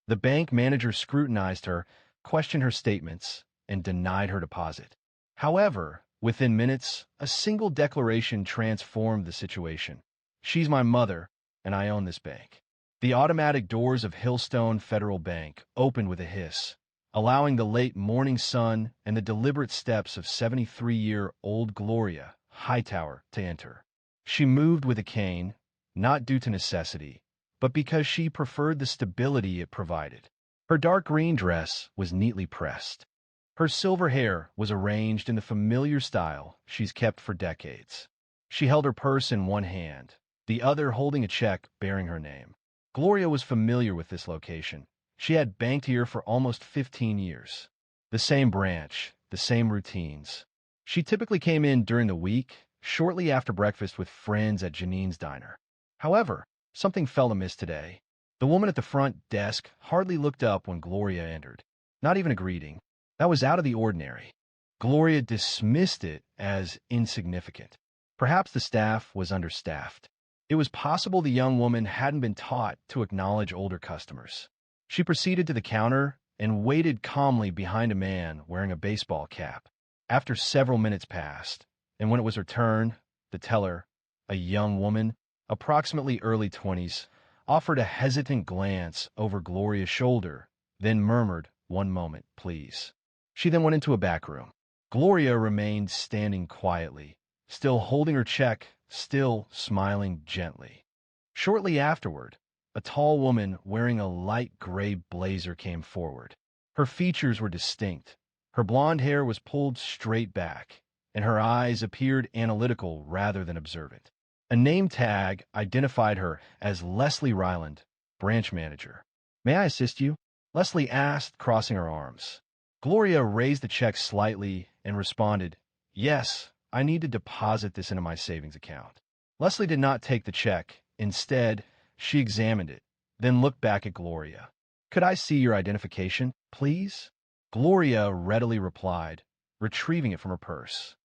The bank manager scrutinized her, questioned her statements, and denied her deposit. However, within minutes, a single declaration transformed the situation. She's my mother, and I own this bank. The automatic doors of Hillstone Federal Bank opened with a hiss, allowing the late morning sun and the deliberate steps of 73-year-old Gloria Hightower to enter. She moved with a cane, not due to necessity, but because she preferred the stability it provided. Her dark green dress was neatly pressed. Her silver hair was arranged in the familiar style she's kept for decades. She held her purse in one hand, the other holding a check bearing her name. Gloria was familiar with this location. She had banked here for almost 15 years. The same branch, the same routines. She typically came in during the week, shortly after breakfast with friends at Janine's diner. However, something felt amiss today. The woman at the front desk hardly looked up when Gloria entered. Not even a greeting. That was out of the ordinary. Gloria dismissed it as insignificant. Perhaps the staff was understaffed. It was possible the young woman hadn't been taught to acknowledge older customers. She proceeded to the counter and waited calmly behind a man wearing a baseball cap. After several minutes passed, and when it was her turn, the teller, a young woman, approximately early 20s, offered a hesitant glance over Gloria's shoulder, then murmured, "One moment, please." She then went into a back room. Gloria remained standing quietly, still holding her check, still smiling gently. Shortly afterward, a tall woman wearing a light gray blazer came forward. Her features were distinct. Her blonde hair was pulled straight back, and her eyes appeared analytical rather than observant. A name tag identified her as Leslie Ryland, branch manager. "May I assist you?" Leslie asked, crossing her arms. Gloria raised the check slightly and responded, "Yes, I need to deposit this into my savings account." Leslie did not take the check. Instead, she examined it, then looked back at Gloria. "Could I see your identification, please?" Gloria readily replied, retrieving it from her purse.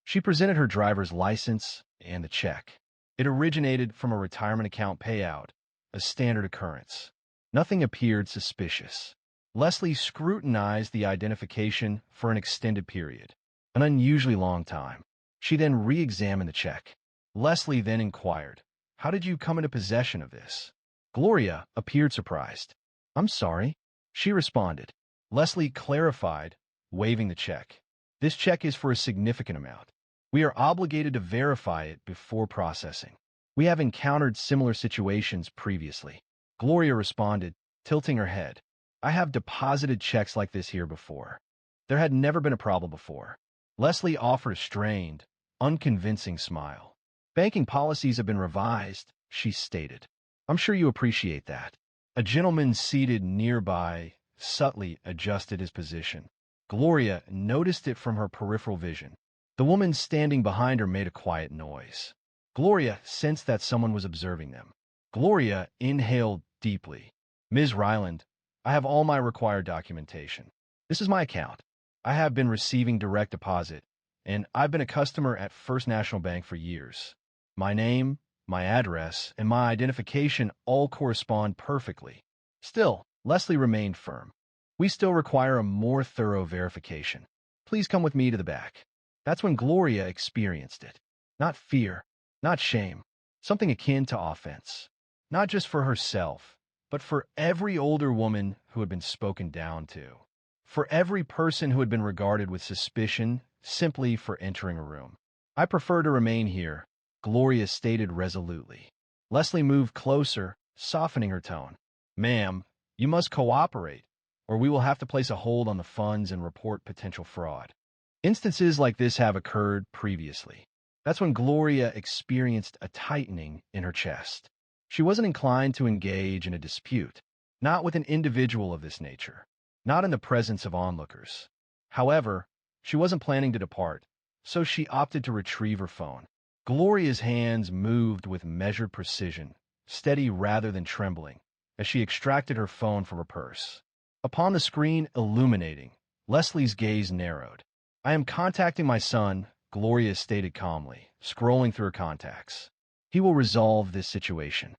She presented her driver's license and the check. It originated from a retirement account payout, a standard occurrence. Nothing appeared suspicious. Leslie scrutinized the identification for an extended period, an unusually long time. She then re-examined the check. Leslie then inquired, "How did you come into possession of this?" Gloria appeared surprised. "I'm sorry," she responded. Leslie clarified, waving the check. "This check is for a significant amount. We are obligated to verify it before processing. We have encountered similar situations previously." Gloria responded, tilting her head. "I have deposited checks like this here before. There had never been a problem before." Leslie offered a strained, unconvincing smile. "Banking policies have been revised," she stated. "I'm sure you appreciate that." A gentleman seated nearby subtly adjusted his position. Gloria noticed it from her peripheral vision. The woman standing behind her made a quiet noise. Gloria sensed that someone was observing them. Gloria inhaled deeply. "Ms. Ryland, I have all my required documentation. This is my account. I have been receiving direct deposit, and I've been a customer at First National Bank for years. My name, my address, and my identification all correspond perfectly." Still, Leslie remained firm. "We still require a more thorough verification. Please come with me to the back." That's when Gloria experienced it. Not fear, not shame, something akin to offense. Not just for herself, but for every older woman who had been spoken down to. For every person who had been regarded with suspicion simply for entering a room. "I prefer to remain here," Gloria stated resolutely. Leslie moved closer, softening her tone. "Ma'am, you must cooperate, or we will have to place a hold on the funds and report potential fraud." Instances like this have occurred previously. That's when Gloria experienced a tightening in her chest. She wasn't inclined to engage in a dispute, not with an individual of this nature, not in the presence of onlookers. However, she wasn't planning to depart, so she opted to retrieve her phone. Gloria's hands moved with measured precision, steady rather than trembling, as she extracted her phone from her purse. Upon the screen illuminating, Leslie's gaze narrowed. "I am contacting my son," Gloria stated calmly, scrolling through her contacts. "He will resolve this situation."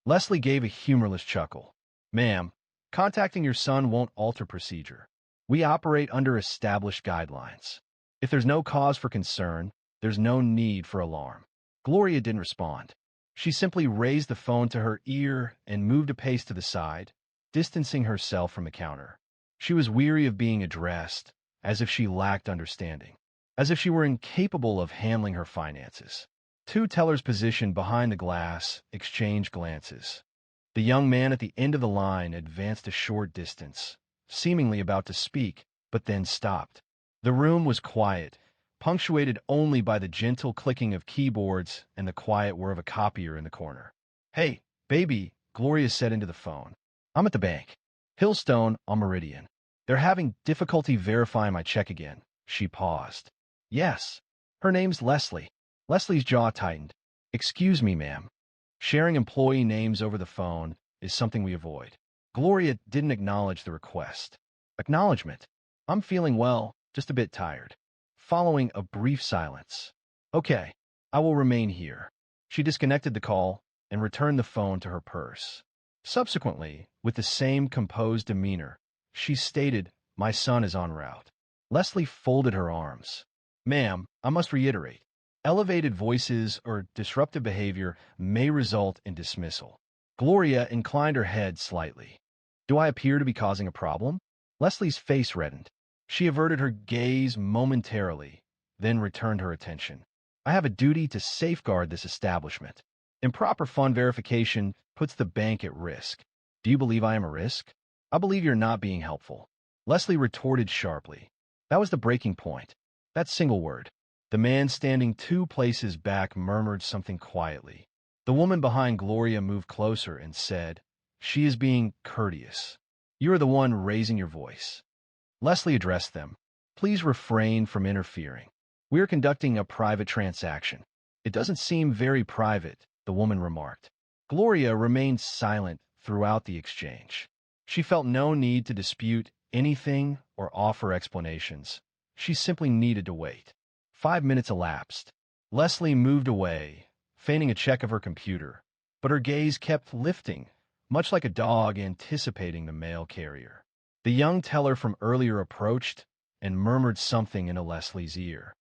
Leslie gave a humorless chuckle. "Ma'am, Contacting your son won't alter procedure. We operate under established guidelines. If there's no cause for concern, there's no need for alarm. Gloria didn't respond. She simply raised the phone to her ear and moved a pace to the side, distancing herself from the counter. She was weary of being addressed, as if she lacked understanding, as if she were incapable of handling her finances. Two tellers positioned behind the glass exchanged glances. The young man at the end of the line advanced a short distance, seemingly about to speak, but then stopped. The room was quiet, punctuated only by the gentle clicking of keyboards and the quiet whir of a copier in the corner. "Hey, baby," Gloria said into the phone. "I'm at the bank. Hillstone on Meridian. They're having difficulty verifying my check again." She paused. "Yes. Her name's Leslie." Leslie's jaw tightened. "Excuse me, ma'am. Sharing employee names over the phone is something we avoid." Gloria didn't acknowledge the request. Acknowledgement. "I'm feeling well, just a bit tired." Following a brief silence. "Okay, I will remain here." She disconnected the call and returned the phone to her purse. Subsequently, with the same composed demeanor, she stated, "My son is en route." Leslie folded her arms. "Ma'am, I must reiterate. Elevated voices or disruptive behavior may result in dismissal." Gloria inclined her head slightly. "Do I appear to be causing a problem?" Leslie's face reddened. She averted her gaze momentarily, then returned her attention. "I have a duty to safeguard this establishment. Improper fund verification puts the bank at risk." "Do you believe I am a risk?" "I believe you're not being helpful." Leslie retorted sharply. That was the breaking point. That single word. The man standing 2 places back murmured something quietly. The woman behind Gloria moved closer and said, "She is being courteous. You are the one raising your voice." Leslie addressed them. "Please refrain from interfering. We are conducting a private transaction." "It doesn't seem very private," the woman remarked. Gloria remained silent throughout the exchange. She felt no need to dispute anything or offer explanations. She simply needed to wait. 5 minutes elapsed. Leslie moved away, feigning a check of her computer, but her gaze kept lifting, much like a dog anticipating the mail carrier. The young teller from earlier approached and murmured something into Leslie's ear.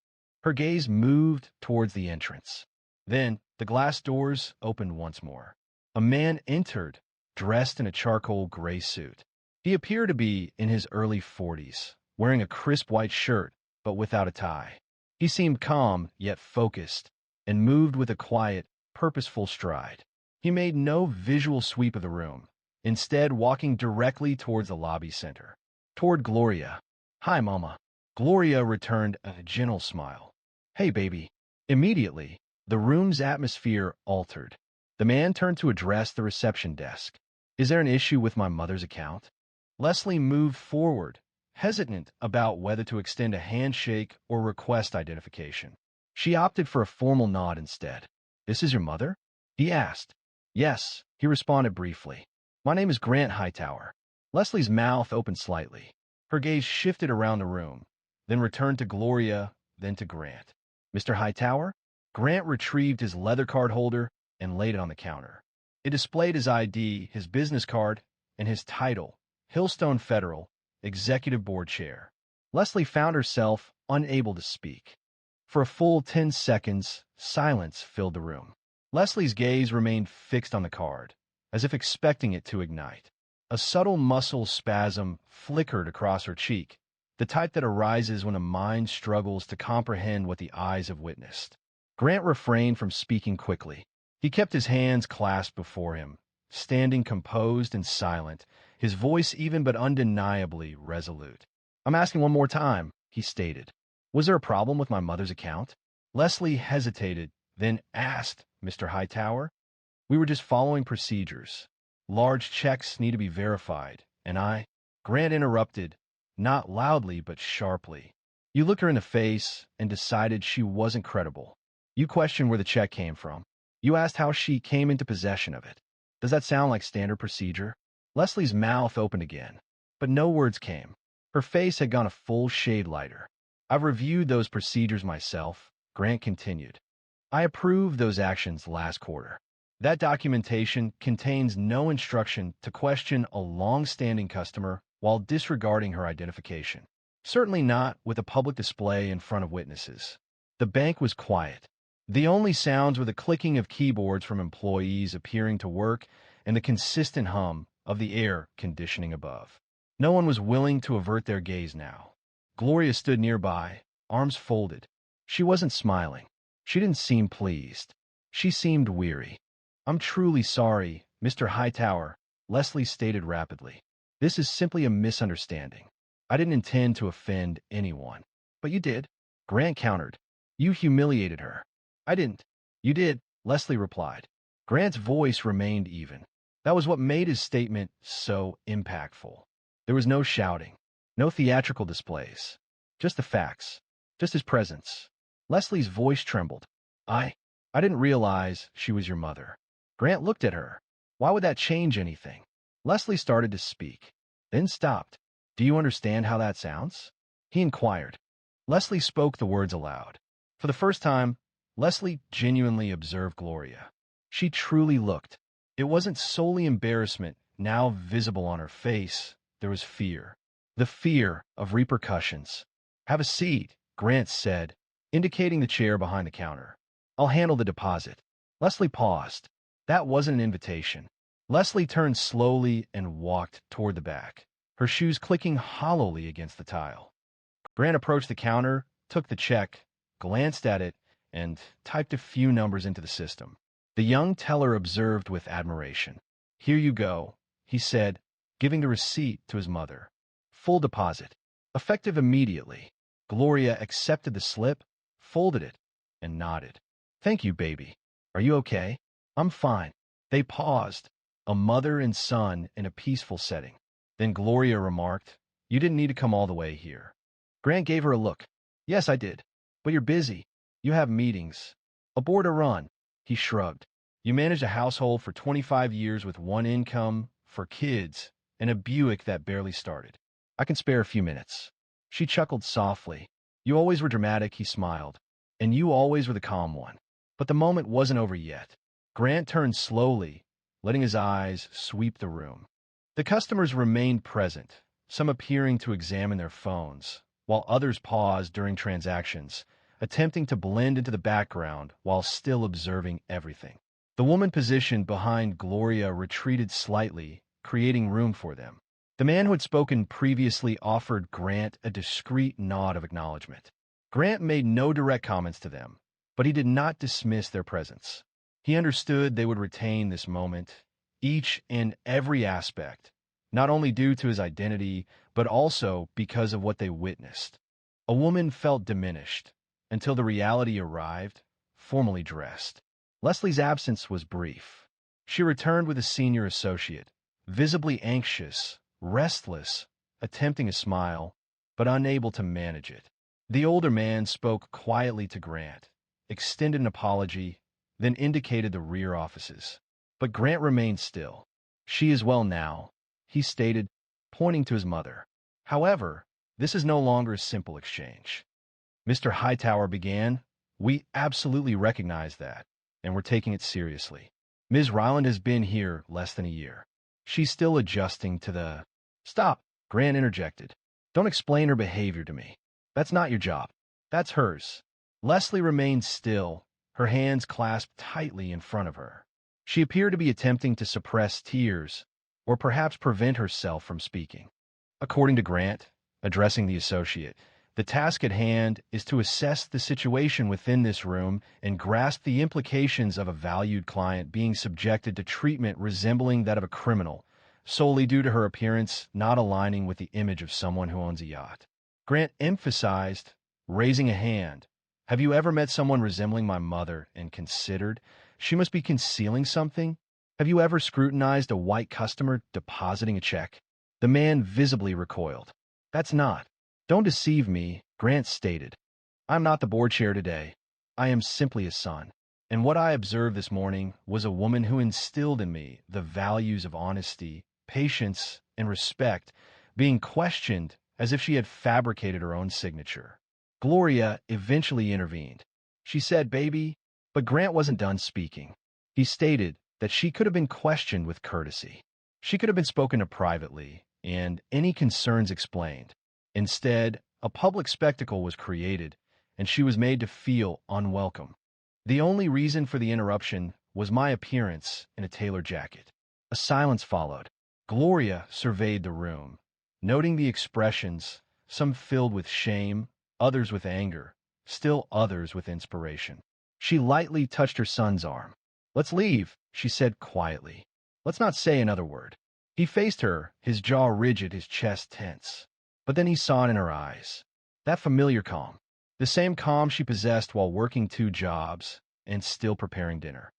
Her gaze moved towards the entrance. Then the glass doors opened once more. A man entered, dressed in a charcoal gray suit. He appeared to be in his early 40s, wearing a crisp white shirt, but without a tie. He seemed calm, yet focused, and moved with a quiet, purposeful stride. He made no visual sweep of the room, instead walking directly towards the lobby center, toward Gloria. "Hi, Mama." Gloria returned a gentle smile. "Hey, baby." Immediately, the room's atmosphere altered. The man turned to address the reception desk. "Is there an issue with my mother's account?" Leslie moved forward, hesitant about whether to extend a handshake or request identification. She opted for a formal nod instead. "This is your mother?" he asked. "Yes," he responded briefly. "My name is Grant Hightower." Leslie's mouth opened slightly. Her gaze shifted around the room, then returned to Gloria, then to Grant. "Mr. Hightower?" Grant retrieved his leather card holder and laid it on the counter. It displayed his ID, his business card, and his title, Hillstone Federal, Executive Board Chair. Leslie found herself unable to speak. For a full 10 seconds, silence filled the room. Leslie's gaze remained fixed on the card, as if expecting it to ignite. A subtle muscle spasm flickered across her cheek, the type that arises when a mind struggles to comprehend what the eyes have witnessed. Grant refrained from speaking quickly. He kept his hands clasped before him, standing composed and silent, his voice even but undeniably resolute. "I'm asking one more time," he stated. "Was there a problem with my mother's account?" Leslie hesitated, then asked, "Mr. Hightower?" "We were just following procedures. Large checks need to be verified, and I—" Grant interrupted, not loudly but sharply. "You looked her in the face and decided she wasn't credible. You questioned where the check came from. You asked how she came into possession of it. Does that sound like standard procedure?" Leslie's mouth opened again, but no words came. Her face had gone a full shade lighter. "I've reviewed those procedures myself," Grant continued. "I approved those actions last quarter." That documentation contains no instruction to question a long-standing customer while disregarding her identification. Certainly not with a public display in front of witnesses. The bank was quiet. The only sounds were the clicking of keyboards from employees appearing to work and the consistent hum of the air conditioning above. No one was willing to avert their gaze now. Gloria stood nearby, arms folded. She wasn't smiling. She didn't seem pleased. She seemed weary. "I'm truly sorry, Mr. Hightower," Leslie stated rapidly. "This is simply a misunderstanding. I didn't intend to offend anyone." "But you did," Grant countered. "You humiliated her." "I didn't." "You did," Leslie replied. Grant's voice remained even. That was what made his statement so impactful. There was no shouting, no theatrical displays, just the facts, just his presence. Leslie's voice trembled. I didn't realize she was your mother." Grant looked at her. Why would that change anything? Leslie started to speak, then stopped. "Do you understand how that sounds?" he inquired. Leslie spoke the words aloud. For the first time, Leslie genuinely observed Gloria. She truly looked. It wasn't solely embarrassment now visible on her face. There was fear. The fear of repercussions. "Have a seat," Grant said, indicating the chair behind the counter. "I'll handle the deposit." Leslie paused. That wasn't an invitation. Leslie turned slowly and walked toward the back, her shoes clicking hollowly against the tile. Grant approached the counter, took the check, glanced at it, and typed a few numbers into the system. The young teller observed with admiration. "Here you go," he said, giving the receipt to his mother. "Full deposit. Effective immediately." Gloria accepted the slip, folded it, and nodded. "Thank you, baby. Are you okay?" "I'm fine." They paused, a mother and son in a peaceful setting. Then Gloria remarked, "You didn't need to come all the way here." Grant gave her a look. "Yes, I did. But you're busy. You have meetings. Aboard a run." He shrugged. "You managed a household for 25 years with one income, for kids, and a Buick that barely started. I can spare a few minutes." She chuckled softly. "You always were dramatic," he smiled. "And you always were the calm one." But the moment wasn't over yet. Grant turned slowly, letting his eyes sweep the room. The customers remained present, some appearing to examine their phones, while others paused during transactions, attempting to blend into the background while still observing everything. The woman positioned behind Gloria retreated slightly, creating room for them. The man who had spoken previously offered Grant a discreet nod of acknowledgement. Grant made no direct comments to them, but he did not dismiss their presence. He understood they would retain this moment, each in every aspect, not only due to his identity, but also because of what they witnessed. A woman felt diminished until the reality arrived, formally dressed. Leslie's absence was brief. She returned with a senior associate, visibly anxious, restless, attempting a smile, but unable to manage it. The older man spoke quietly to Grant, extended an apology, then indicated the rear offices. But Grant remained still. "She is well now," he stated, pointing to his mother. "However, this is no longer a simple exchange." Mr. Hightower began. "We absolutely recognize that, and we're taking it seriously. Ms. Ryland has been here less than a year. She's still adjusting to the—" "Stop," Grant interjected. "Don't explain her behavior to me. That's not your job. That's hers." Leslie remained still, her hands clasped tightly in front of her. She appeared to be attempting to suppress tears, or perhaps prevent herself from speaking. According to Grant, addressing the associate, the task at hand is to assess the situation within this room and grasp the implications of a valued client being subjected to treatment resembling that of a criminal, solely due to her appearance not aligning with the image of someone who owns a yacht. Grant emphasized, raising a hand, "Have you ever met someone resembling my mother and considered she must be concealing something? Have you ever scrutinized a white customer depositing a check?" The man visibly recoiled. "That's not." "Don't deceive me," Grant stated. "I'm not the board chair today. I am simply a son. And what I observed this morning was a woman who instilled in me the values of honesty, patience, and respect, being questioned as if she had fabricated her own signature." Gloria eventually intervened. She said, "Baby," but Grant wasn't done speaking. He stated, that she could have been questioned with courtesy. She could have been spoken to privately, and any concerns explained. Instead, a public spectacle was created, and she was made to feel unwelcome. The only reason for the interruption was my appearance in a tailored jacket. A silence followed. Gloria surveyed the room, noting the expressions, some filled with shame, others with anger, still others with inspiration. She lightly touched her son's arm. "Let's leave," she said quietly. "Let's not say another word." He faced her, his jaw rigid, his chest tense. But then he saw it in her eyes. That familiar calm. The same calm she possessed while working 2 jobs and still preparing dinner.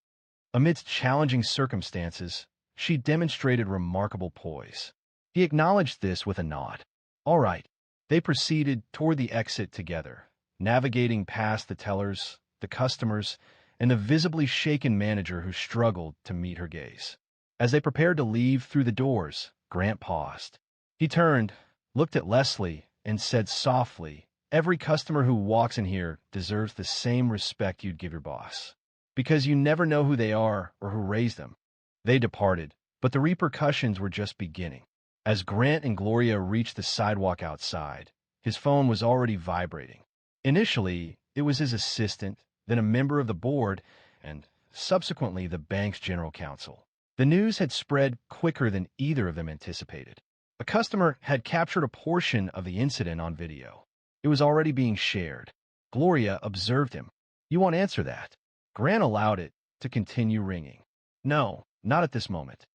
Amidst challenging circumstances, she demonstrated remarkable poise. He acknowledged this with a nod. All right. They proceeded toward the exit together, navigating past the tellers, the customers, and the visibly shaken manager who struggled to meet her gaze. As they prepared to leave through the doors, Grant paused. He turned, looked at Leslie, and said softly, "Every customer who walks in here deserves the same respect you'd give your boss. Because you never know who they are or who raised them." They departed, but the repercussions were just beginning. As Grant and Gloria reached the sidewalk outside, his phone was already vibrating. Initially, it was his assistant, then a member of the board, and subsequently the bank's general counsel. The news had spread quicker than either of them anticipated. A customer had captured a portion of the incident on video. It was already being shared. Gloria observed him. "You won't answer that." Grant allowed it to continue ringing. "No, not at this moment."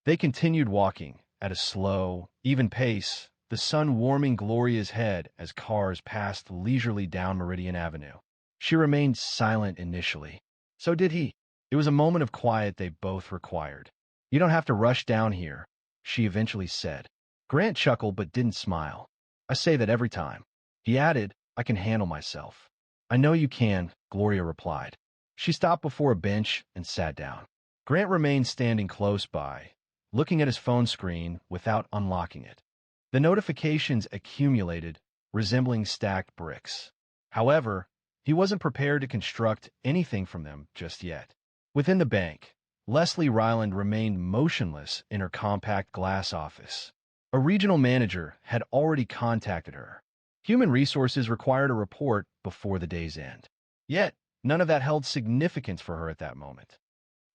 They continued walking at a slow, even pace, the sun warming Gloria's head as cars passed leisurely down Meridian Avenue. She remained silent initially. So did he. It was a moment of quiet they both required. "You don't have to rush down here," she eventually said. Grant chuckled but didn't smile. "I say that every time." He added, "I can handle myself." "I know you can," Gloria replied. She stopped before a bench and sat down. Grant remained standing close by, looking at his phone screen without unlocking it. The notifications accumulated, resembling stacked bricks. However, he wasn't prepared to construct anything from them just yet. Within the bank, Leslie Ryland remained motionless in her compact glass office. A regional manager had already contacted her. Human resources required a report before the day's end. Yet, none of that held significance for her at that moment.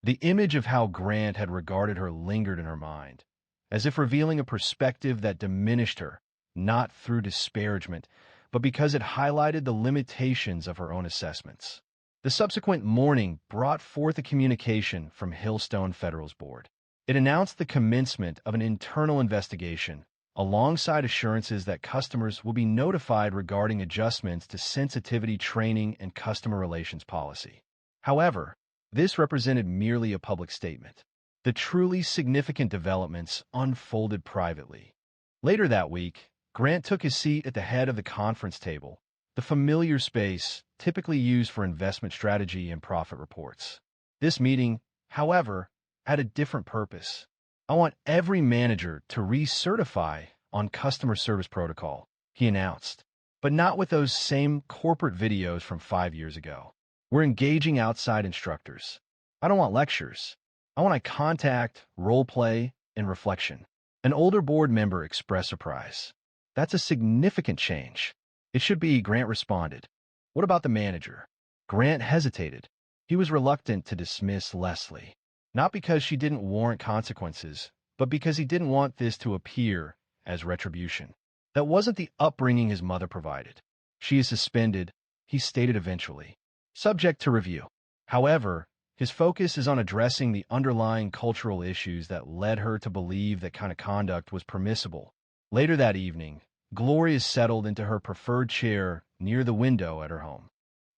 The image of how Grant had regarded her lingered in her mind, as if revealing a perspective that diminished her, not through disparagement, but because it highlighted the limitations of her own assessments. The subsequent morning brought forth a communication from Hillstone Federal's board. It announced the commencement of an internal investigation, alongside assurances that customers will be notified regarding adjustments to sensitivity training and customer relations policy. However, this represented merely a public statement. The truly significant developments unfolded privately. Later that week, Grant took his seat at the head of the conference table, the familiar space typically used for investment strategy and profit reports. This meeting, however, had a different purpose. "I want every manager to recertify on customer service protocol," he announced, "but not with those same corporate videos from 5 years ago. We're engaging outside instructors. I don't want lectures. I want eye contact, role play, and reflection." An older board member expressed surprise. "That's a significant change." "It should be," Grant responded. "What about the manager?" Grant hesitated. He was reluctant to dismiss Leslie, not because she didn't warrant consequences, but because he didn't want this to appear as retribution. That wasn't the upbringing his mother provided. "She is suspended," he stated eventually, "subject to review." However, his focus is on addressing the underlying cultural issues that led her to believe that kind of conduct was permissible. Later that evening, Gloria settled into her preferred chair near the window at her home.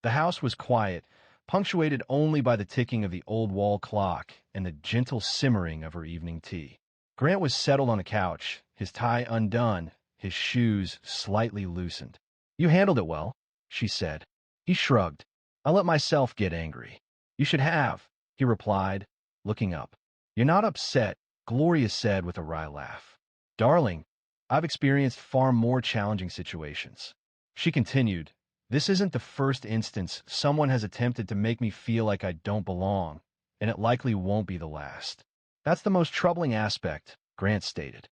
The house was quiet, punctuated only by the ticking of the old wall clock and the gentle simmering of her evening tea. Grant was settled on a couch, his tie undone, his shoes slightly loosened. "You handled it well," she said. He shrugged. "I let myself get angry." "You should have," he replied, looking up. "You're not upset," Gloria said with a wry laugh. "Darling, I've experienced far more challenging situations." She continued, "This isn't the first instance someone has attempted to make me feel like I don't belong, and it likely won't be the last. That's the most troubling aspect, Grant stated.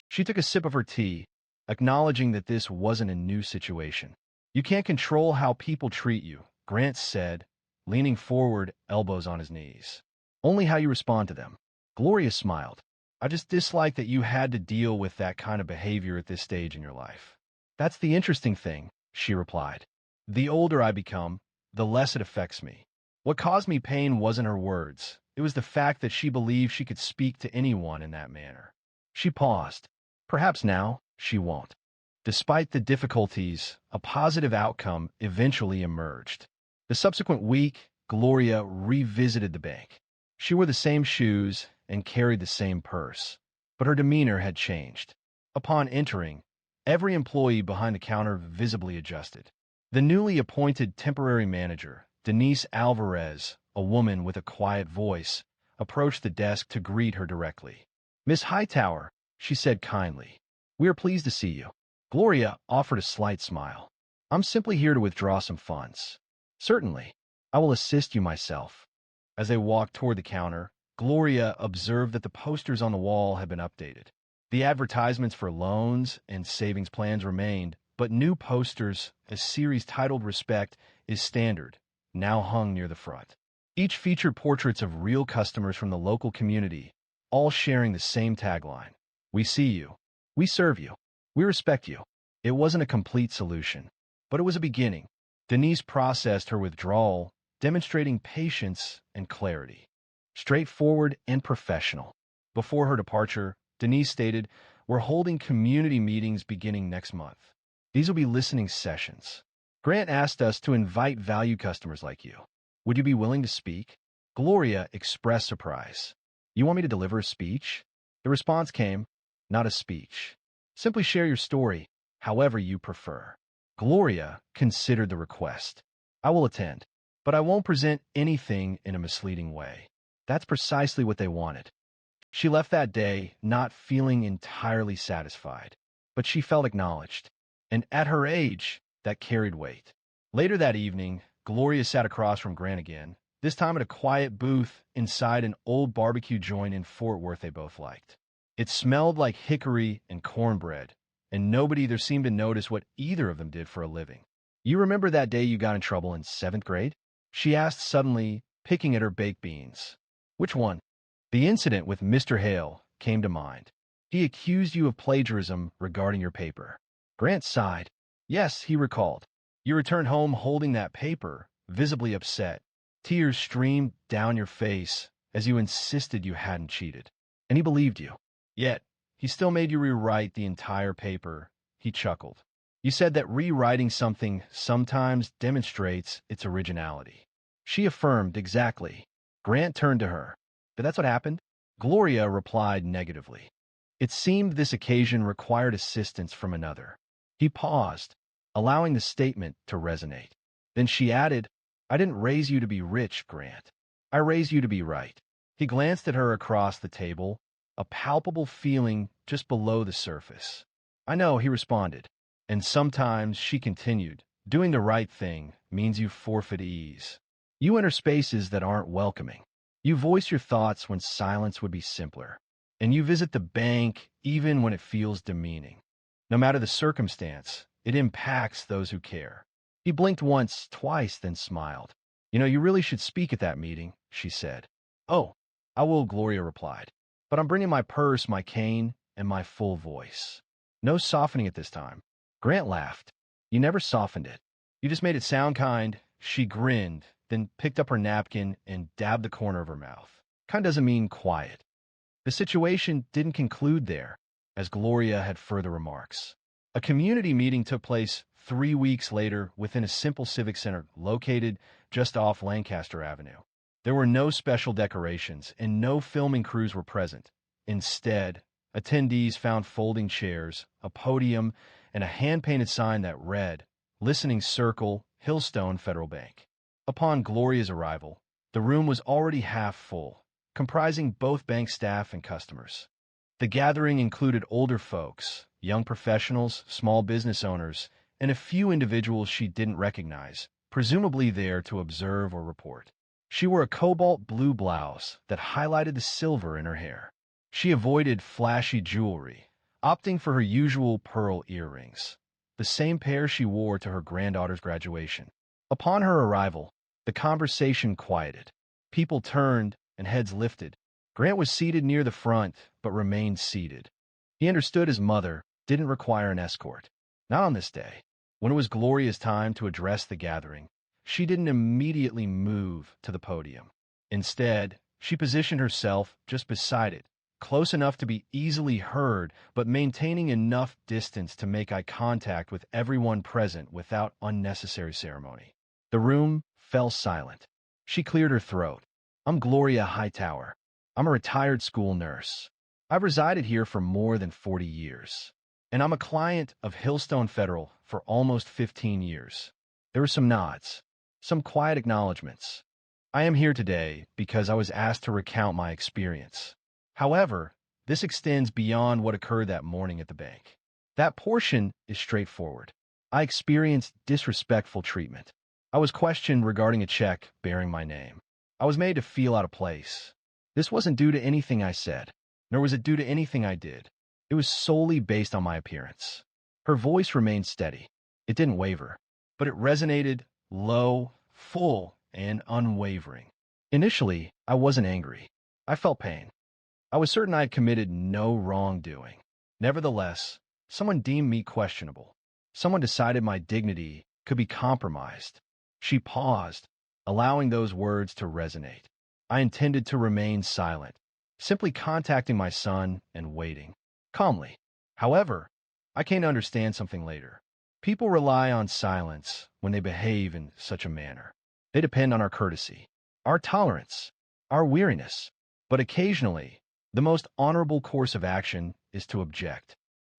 She took a sip of her tea, acknowledging that this wasn't a new situation. You can't control how people treat you, Grant said, leaning forward, elbows on his knees. Only how you respond to them. Gloria smiled. I just dislike that you had to deal with that kind of behavior at this stage in your life. That's the interesting thing, she replied. The older I become, the less it affects me. What caused me pain wasn't her words. It was the fact that she believed she could speak to anyone in that manner. She paused. Perhaps now, she won't. Despite the difficulties, a positive outcome eventually emerged. The subsequent week, Gloria revisited the bank. She wore the same shoes and carried the same purse, but her demeanor had changed. Upon entering, every employee behind the counter visibly adjusted. The newly appointed temporary manager, Denise Alvarez, a woman with a quiet voice, approached the desk to greet her directly. Miss Hightower, she said kindly, we are pleased to see you. Gloria offered a slight smile. I'm simply here to withdraw some funds. Certainly, I will assist you myself. As they walked toward the counter, Gloria observed that the posters on the wall had been updated. The advertisements for loans and savings plans remained, but new posters, a series titled Respect is Standard, now hung near the front. Each featured portraits of real customers from the local community, all sharing the same tagline. We see you. We serve you. We respect you. It wasn't a complete solution, but it was a beginning. Denise processed her withdrawal, demonstrating patience and clarity. Straightforward and professional. Before her departure, Denise stated, we're holding community meetings beginning next month. These will be listening sessions. Grant asked us to invite value customers like you. Would you be willing to speak? Gloria expressed surprise. You want me to deliver a speech? The response came, not a speech. Simply share your story, however you prefer. Gloria considered the request. I will attend, but I won't present anything in a misleading way. That's precisely what they wanted. She left that day not feeling entirely satisfied, but she felt acknowledged. And at her age, that carried weight. Later that evening, Gloria sat across from Grant again, this time at a quiet booth inside an old barbecue joint in Fort Worth they both liked. It smelled like hickory and cornbread, and nobody there seemed to notice what either of them did for a living. You remember that day you got in trouble in 7th grade? She asked suddenly, picking at her baked beans. Which one? The incident with Mr. Hale came to mind. He accused you of plagiarism regarding your paper. Grant sighed. Yes, he recalled. You returned home holding that paper, visibly upset. Tears streamed down your face as you insisted you hadn't cheated. And he believed you. Yet, he still made you rewrite the entire paper. He chuckled. You said that rewriting something sometimes demonstrates its originality. She affirmed exactly. Grant turned to her. But that's what happened? Gloria replied negatively. It seemed this occasion required assistance from another. He paused, allowing the statement to resonate. Then she added, I didn't raise you to be rich, Grant. I raised you to be right. He glanced at her across the table, a palpable feeling just below the surface. I know, he responded. And sometimes, she continued, doing the right thing means you forfeit ease. You enter spaces that aren't welcoming. You voice your thoughts when silence would be simpler. And you visit the bank even when it feels demeaning. No matter the circumstance, it impacts those who care. He blinked once, twice, then smiled. You know, you really should speak at that meeting, she said. Oh, I will, Gloria replied. But I'm bringing my purse, my cane, and my full voice. No softening at this time. Grant laughed. You never softened it. You just made it sound kind. She grinned, then picked up her napkin and dabbed the corner of her mouth. Kind doesn't mean quiet. The situation didn't conclude there, as Gloria had further remarks. A community meeting took place 3 weeks later within a simple civic center located just off Lancaster Avenue. There were no special decorations and no filming crews were present. Instead, attendees found folding chairs, a podium, and a hand-painted sign that read, Listening Circle, Hillstone Federal Bank. Upon Gloria's arrival, the room was already half full, comprising both bank staff and customers. The gathering included older folks, young professionals, small business owners, and a few individuals she didn't recognize, presumably there to observe or report. She wore a cobalt blue blouse that highlighted the silver in her hair. She avoided flashy jewelry, opting for her usual pearl earrings, the same pair she wore to her granddaughter's graduation. Upon her arrival, the conversation quieted. People turned and heads lifted. Grant was seated near the front, but remained seated. He understood his mother didn't require an escort. Not on this day. When it was Gloria's time to address the gathering, she didn't immediately move to the podium. Instead, she positioned herself just beside it, close enough to be easily heard, but maintaining enough distance to make eye contact with everyone present without unnecessary ceremony. The room fell silent. She cleared her throat. I'm Gloria Hightower. I'm a retired school nurse. I've resided here for more than 40 years, and I'm a client of Hillstone Federal for almost 15 years. There were some nods, some quiet acknowledgments. I am here today because I was asked to recount my experience. However, this extends beyond what occurred that morning at the bank. That portion is straightforward. I experienced disrespectful treatment. I was questioned regarding a check bearing my name. I was made to feel out of place. This wasn't due to anything I said, nor was it due to anything I did. It was solely based on my appearance. Her voice remained steady. It didn't waver, but it resonated low, full, and unwavering. Initially, I wasn't angry. I felt pain. I was certain I had committed no wrongdoing. Nevertheless, someone deemed me questionable. Someone decided my dignity could be compromised. She paused, allowing those words to resonate. I intended to remain silent, simply contacting my son and waiting, calmly. However, I came to understand something later. People rely on silence when they behave in such a manner. They depend on our courtesy, our tolerance, our weariness. But occasionally, the most honorable course of action is to object.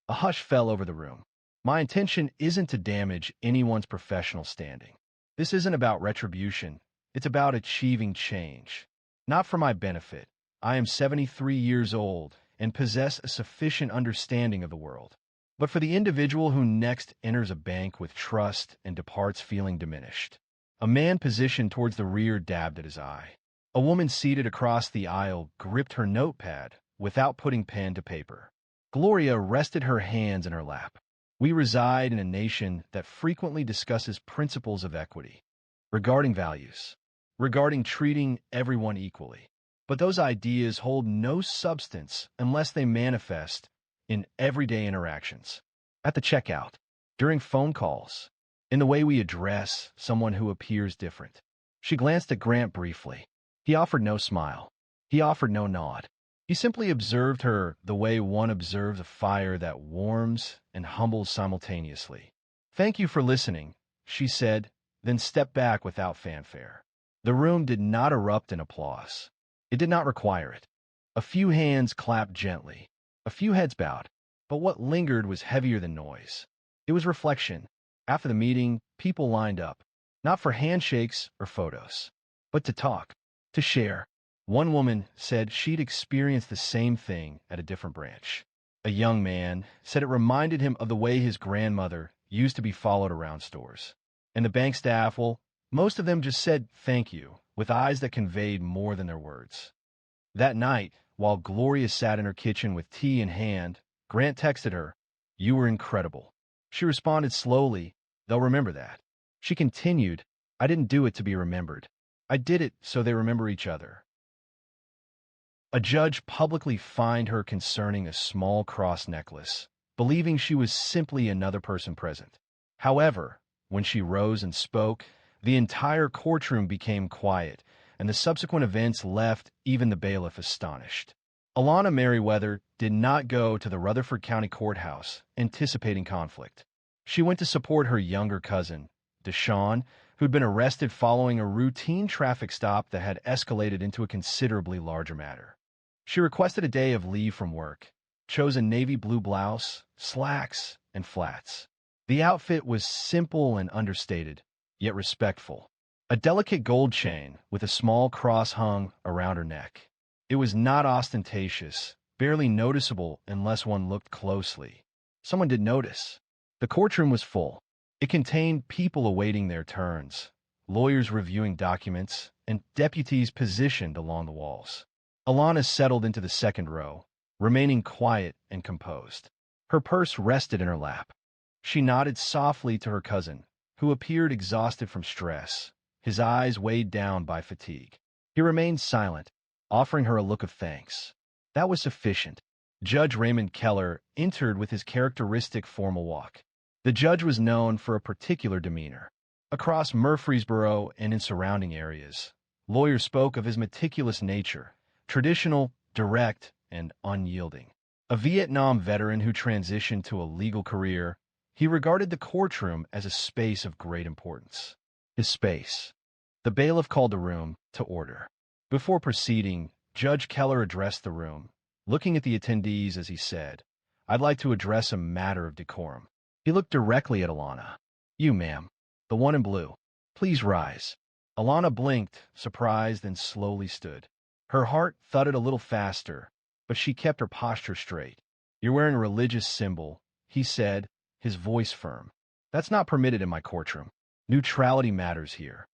A hush fell over the room. My intention isn't to damage anyone's professional standing. This isn't about retribution. It's about achieving change. Not for my benefit. I am 73 years old and possess a sufficient understanding of the world. But for the individual who next enters a bank with trust and departs feeling diminished. A man positioned towards the rear dabbed at his eye. A woman seated across the aisle gripped her notepad without putting pen to paper. Gloria rested her hands in her lap. We reside in a nation that frequently discusses principles of equity, regarding values, regarding treating everyone equally. But those ideas hold no substance unless they manifest in everyday interactions. At the checkout, during phone calls, in the way we address someone who appears different. She glanced at Grant briefly. He offered no smile. He offered no nod. He simply observed her the way one observes a fire that warms and humbles simultaneously. Thank you for listening, she said, then stepped back without fanfare. The room did not erupt in applause. It did not require it. A few hands clapped gently. A few heads bowed. But what lingered was heavier than noise. It was reflection. After the meeting, people lined up, not for handshakes or photos, but to talk, to share. One woman said she'd experienced the same thing at a different branch. A young man said it reminded him of the way his grandmother used to be followed around stores. And the bank staff, well, most of them just said thank you, with eyes that conveyed more than their words. That night, while Gloria sat in her kitchen with tea in hand, Grant texted her, "You were incredible." She responded slowly, "They'll remember that." She continued, "I didn't do it to be remembered. I did it so they remember each other." A judge publicly fined her concerning a small cross necklace, believing she was simply another person present. However, when she rose and spoke, the entire courtroom became quiet, and the subsequent events left even the bailiff astonished. Alana Merriweather did not go to the Rutherford County Courthouse, anticipating conflict. She went to support her younger cousin, Deshawn, who'd been arrested following a routine traffic stop that had escalated into a considerably larger matter. She requested a day of leave from work, chose a navy blue blouse, slacks, and flats. The outfit was simple and understated, yet respectful. A delicate gold chain with a small cross hung around her neck. It was not ostentatious, barely noticeable unless one looked closely. Someone did notice. The courtroom was full. It contained people awaiting their turns, lawyers reviewing documents, and deputies positioned along the walls. Alana settled into the second row, remaining quiet and composed. Her purse rested in her lap. She nodded softly to her cousin, who appeared exhausted from stress, his eyes weighed down by fatigue. He remained silent, offering her a look of thanks. That was sufficient. Judge Raymond Keller entered with his characteristic formal walk. The judge was known for a particular demeanor. Across Murfreesboro and in surrounding areas, lawyers spoke of his meticulous nature, traditional, direct, and unyielding. A Vietnam veteran who transitioned to a legal career, he regarded the courtroom as a space of great importance. His space. The bailiff called the room to order. Before proceeding, Judge Keller addressed the room, looking at the attendees as he said, "I'd like to address a matter of decorum." He looked directly at Alana. "You, ma'am, the one in blue. Please rise." Alana blinked, surprised, and slowly stood. Her heart thudded a little faster, but she kept her posture straight. "You're wearing a religious symbol," he said, his voice firm. "That's not permitted in my courtroom. Neutrality matters here."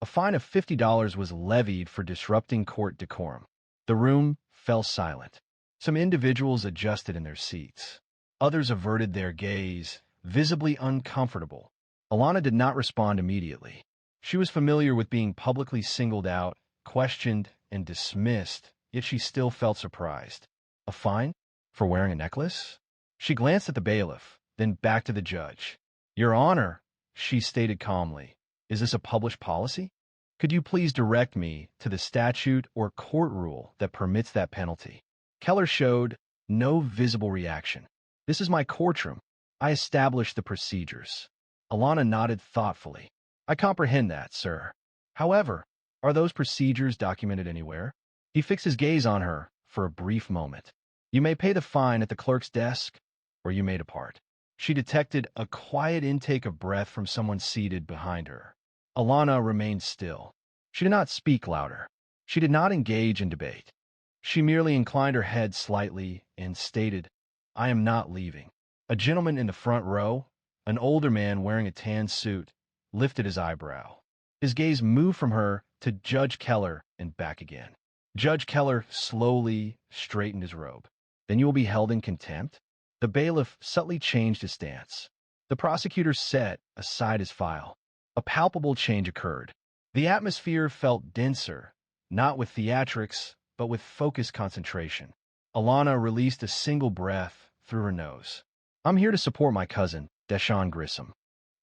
A fine of $50 was levied for disrupting court decorum. The room fell silent. Some individuals adjusted in their seats. Others averted their gaze, visibly uncomfortable. Alana did not respond immediately. She was familiar with being publicly singled out, questioned, and dismissed, yet she still felt surprised. A fine? For wearing a necklace? She glanced at the bailiff, then back to the judge. "Your Honor," she stated calmly, "is this a published policy? Could you please direct me to the statute or court rule that permits that penalty?" Keller showed no visible reaction. "This is my courtroom. I established the procedures." Alana nodded thoughtfully. "I comprehend that, sir. However, are those procedures documented anywhere?" He fixed his gaze on her for a brief moment. "You may pay the fine at the clerk's desk, or you may depart." She detected a quiet intake of breath from someone seated behind her. Alana remained still. She did not speak louder. She did not engage in debate. She merely inclined her head slightly and stated, "I am not leaving." A gentleman in the front row, an older man wearing a tan suit, lifted his eyebrow. His gaze moved from her to Judge Keller and back again. Judge Keller slowly straightened his robe. "Then you will be held in contempt?" The bailiff subtly changed his stance. The prosecutor set aside his file. A palpable change occurred. The atmosphere felt denser, not with theatrics, but with focused concentration. Alana released a single breath through her nose. "I'm here to support my cousin, Deshaun Grissom.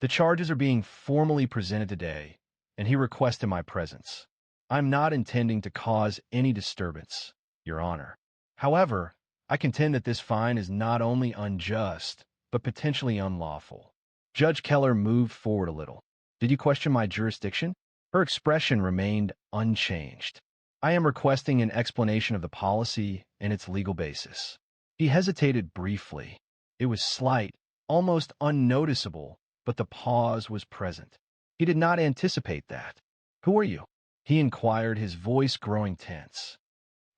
The charges are being formally presented today, and he requested my presence. I'm not intending to cause any disturbance, Your Honor. However, I contend that this fine is not only unjust, but potentially unlawful." Judge Keller moved forward a little. "Did you question my jurisdiction?" Her expression remained unchanged. "I am requesting an explanation of the policy and its legal basis." He hesitated briefly. It was slight, almost unnoticeable, but the pause was present. He did not anticipate that. "Who are you?" he inquired, his voice growing tense.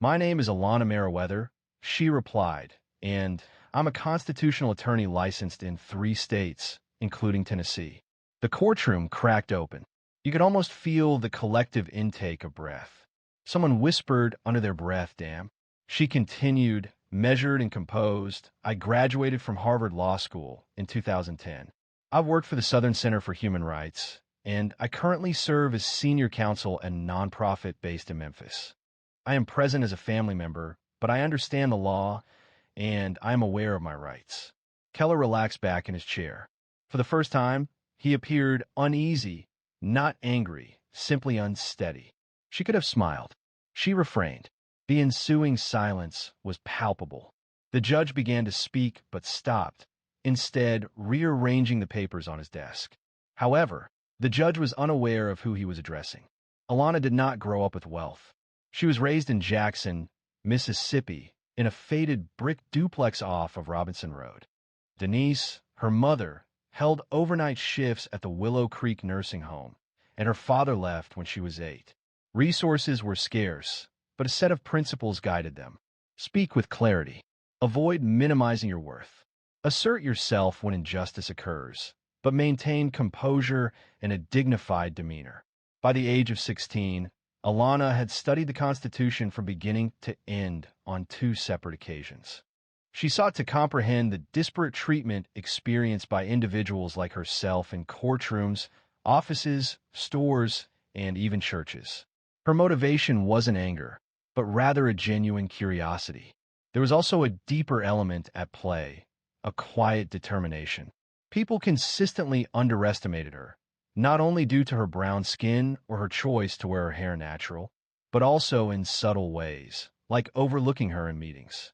"My name is Alana Meriwether," she replied, "and I'm a constitutional attorney licensed in 3 states, including Tennessee." The courtroom cracked open. You could almost feel the collective intake of breath. Someone whispered under their breath, "Damn." She continued, measured and composed, "I graduated from Harvard Law School in 2010. I've worked for the Southern Center for Human Rights, and I currently serve as senior counsel at a nonprofit based in Memphis. I am present as a family member, but I understand the law, and I am aware of my rights." Keller relaxed back in his chair. For the first time, he appeared uneasy, not angry, simply unsteady. She could have smiled. She refrained. The ensuing silence was palpable. The judge began to speak, but stopped, instead rearranging the papers on his desk. However, the judge was unaware of who he was addressing. Alana did not grow up with wealth. She was raised in Jackson, Mississippi, in a faded brick duplex off of Robinson Road. Denise, her mother, held overnight shifts at the Willow Creek nursing home, and her father left when she was 8. Resources were scarce, but a set of principles guided them. Speak with clarity. Avoid minimizing your worth. Assert yourself when injustice occurs, but maintain composure and a dignified demeanor. By the age of 16, Alana had studied the Constitution from beginning to end on two separate occasions. She sought to comprehend the disparate treatment experienced by individuals like herself in courtrooms, offices, stores, and even churches. Her motivation wasn't anger, but rather a genuine curiosity. There was also a deeper element at play, a quiet determination. People consistently underestimated her, not only due to her brown skin or her choice to wear her hair natural, but also in subtle ways, like overlooking her in meetings.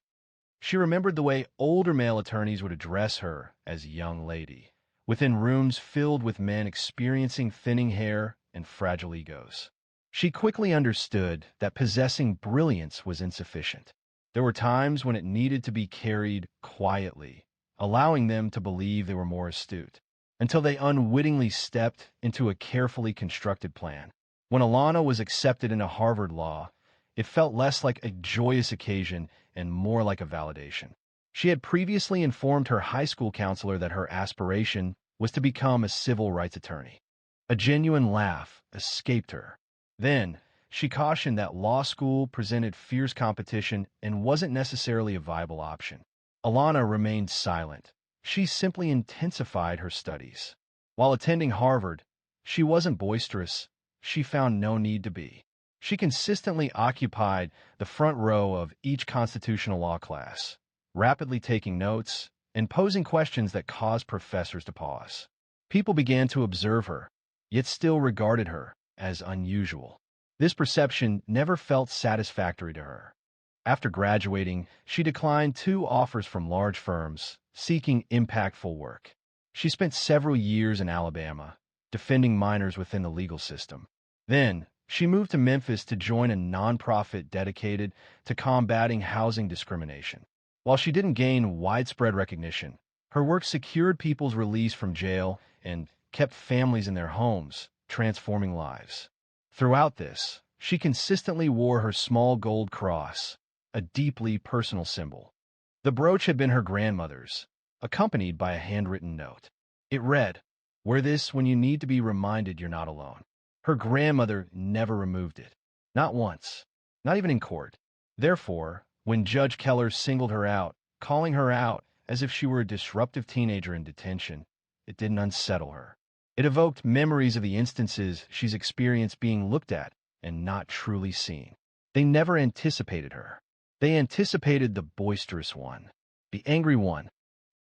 She remembered the way older male attorneys would address her as young lady, within rooms filled with men experiencing thinning hair and fragile egos. She quickly understood that possessing brilliance was insufficient. There were times when it needed to be carried quietly, allowing them to believe they were more astute, until they unwittingly stepped into a carefully constructed plan. When Alana was accepted into Harvard Law, it felt less like a joyous occasion and more like a validation. She had previously informed her high school counselor that her aspiration was to become a civil rights attorney. A genuine laugh escaped her. Then, she cautioned that law school presented fierce competition and wasn't necessarily a viable option. Alana remained silent. She simply intensified her studies. While attending Harvard, she wasn't boisterous. She found no need to be. She consistently occupied the front row of each constitutional law class, rapidly taking notes and posing questions that caused professors to pause. People began to observe her, yet still regarded her as unusual. This perception never felt satisfactory to her. After graduating, she declined two offers from large firms seeking impactful work. She spent several years in Alabama, defending minors within the legal system. Then, she moved to Memphis to join a nonprofit dedicated to combating housing discrimination. While she didn't gain widespread recognition, her work secured people's release from jail and kept families in their homes, transforming lives. Throughout this, she consistently wore her small gold cross, a deeply personal symbol. The brooch had been her grandmother's, accompanied by a handwritten note. It read, "Wear this when you need to be reminded you're not alone." Her grandmother never removed it. Not once. Not even in court. Therefore, when Judge Keller singled her out, calling her out as if she were a disruptive teenager in detention, it didn't unsettle her. It evoked memories of the instances she's experienced being looked at and not truly seen. They never anticipated her. They anticipated the boisterous one, the angry one.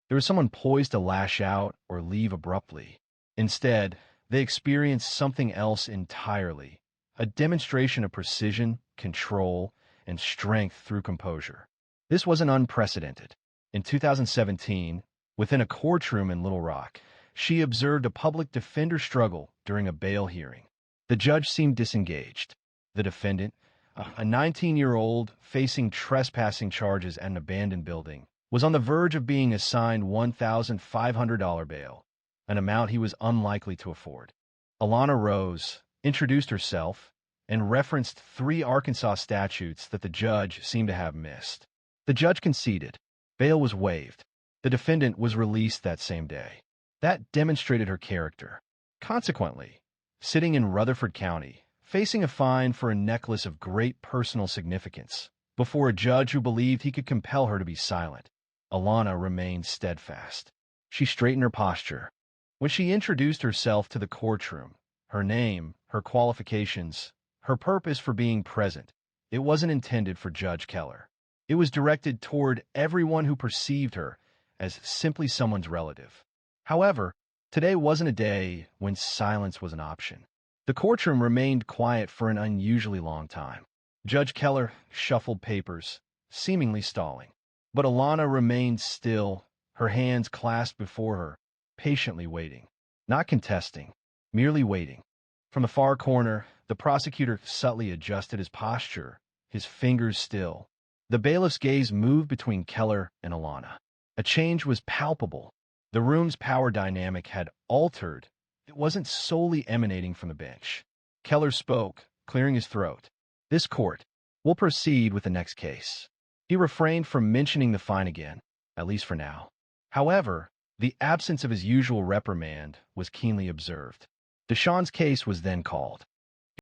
There was someone poised to lash out or leave abruptly. Instead, they experienced something else entirely, a demonstration of precision, control, and strength through composure. This wasn't unprecedented. In 2017, within a courtroom in Little Rock, she observed a public defender struggle during a bail hearing. The judge seemed disengaged. The defendant, a 19-year-old facing trespassing charges at an abandoned building, was on the verge of being assigned $1,500 bail, an amount he was unlikely to afford. Alana rose, introduced herself, and referenced 3 Arkansas statutes that the judge seemed to have missed. The judge conceded. Bail was waived. The defendant was released that same day. That demonstrated her character. Consequently, sitting in Rutherford County, facing a fine for a necklace of great personal significance, before a judge who believed he could compel her to be silent, Alana remained steadfast. She straightened her posture. When she introduced herself to the courtroom, her name, her qualifications, her purpose for being present, it wasn't intended for Judge Keller. It was directed toward everyone who perceived her as simply someone's relative. However, today wasn't a day when silence was an option. The courtroom remained quiet for an unusually long time. Judge Keller shuffled papers, seemingly stalling. But Alana remained still, her hands clasped before her, patiently waiting. Not contesting, merely waiting. From the far corner, the prosecutor subtly adjusted his posture, his fingers still. The bailiff's gaze moved between Keller and Alana. A change was palpable. The room's power dynamic had altered. It wasn't solely emanating from the bench. Keller spoke, clearing his throat. "This court will proceed with the next case." He refrained from mentioning the fine again, at least for now. However, the absence of his usual reprimand was keenly observed. Deshawn's case was then called.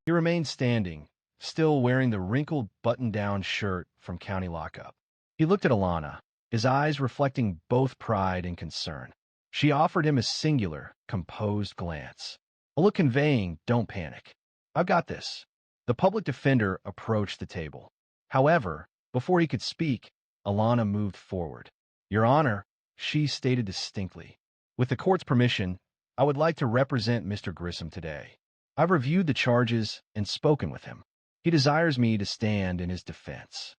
He remained standing, still wearing the wrinkled button-down shirt from county lockup. He looked at Alana, his eyes reflecting both pride and concern. She offered him a singular, composed glance, a look conveying, "Don't panic. I've got this." The public defender approached the table. However, before he could speak, Alana moved forward. "Your Honor," she stated distinctly, "with the court's permission, I would like to represent Mr. Grissom today. I've reviewed the charges and spoken with him. He desires me to stand in his defense."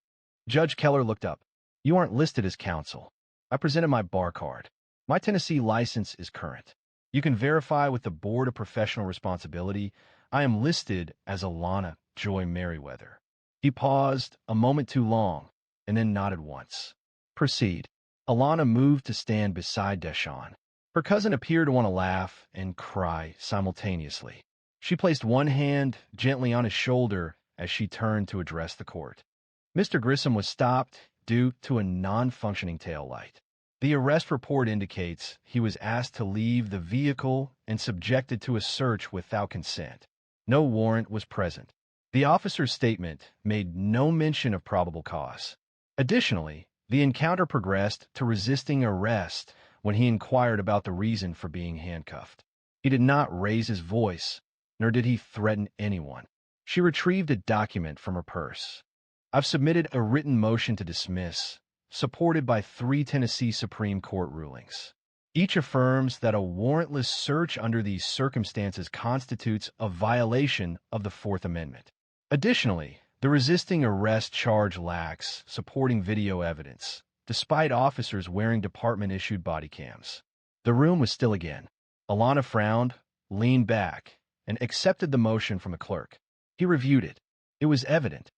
Judge Keller looked up. "You aren't listed as counsel. I presented my bar card. My Tennessee license is current. You can verify with the Board of Professional Responsibility I am listed as Alana Joy Merriweather." He paused a moment too long and then nodded once. "Proceed." Alana moved to stand beside Deshawn. Her cousin appeared to want to laugh and cry simultaneously. She placed one hand gently on his shoulder as she turned to address the court. Mr. Grissom was stopped due to a non-functioning tail light. The arrest report indicates he was asked to leave the vehicle and subjected to a search without consent. No warrant was present. The officer's statement made no mention of probable cause. Additionally, the encounter progressed to resisting arrest when he inquired about the reason for being handcuffed. He did not raise his voice, nor did he threaten anyone. She retrieved a document from her purse. "I've submitted a written motion to dismiss, supported by 3 Tennessee Supreme Court rulings. Each affirms that a warrantless search under these circumstances constitutes a violation of the Fourth Amendment. Additionally, the resisting arrest charge lacks supporting video evidence, despite officers wearing department-issued body cams." The room was still again. Alana frowned, leaned back, and accepted the motion from the clerk. He reviewed it. It was evident.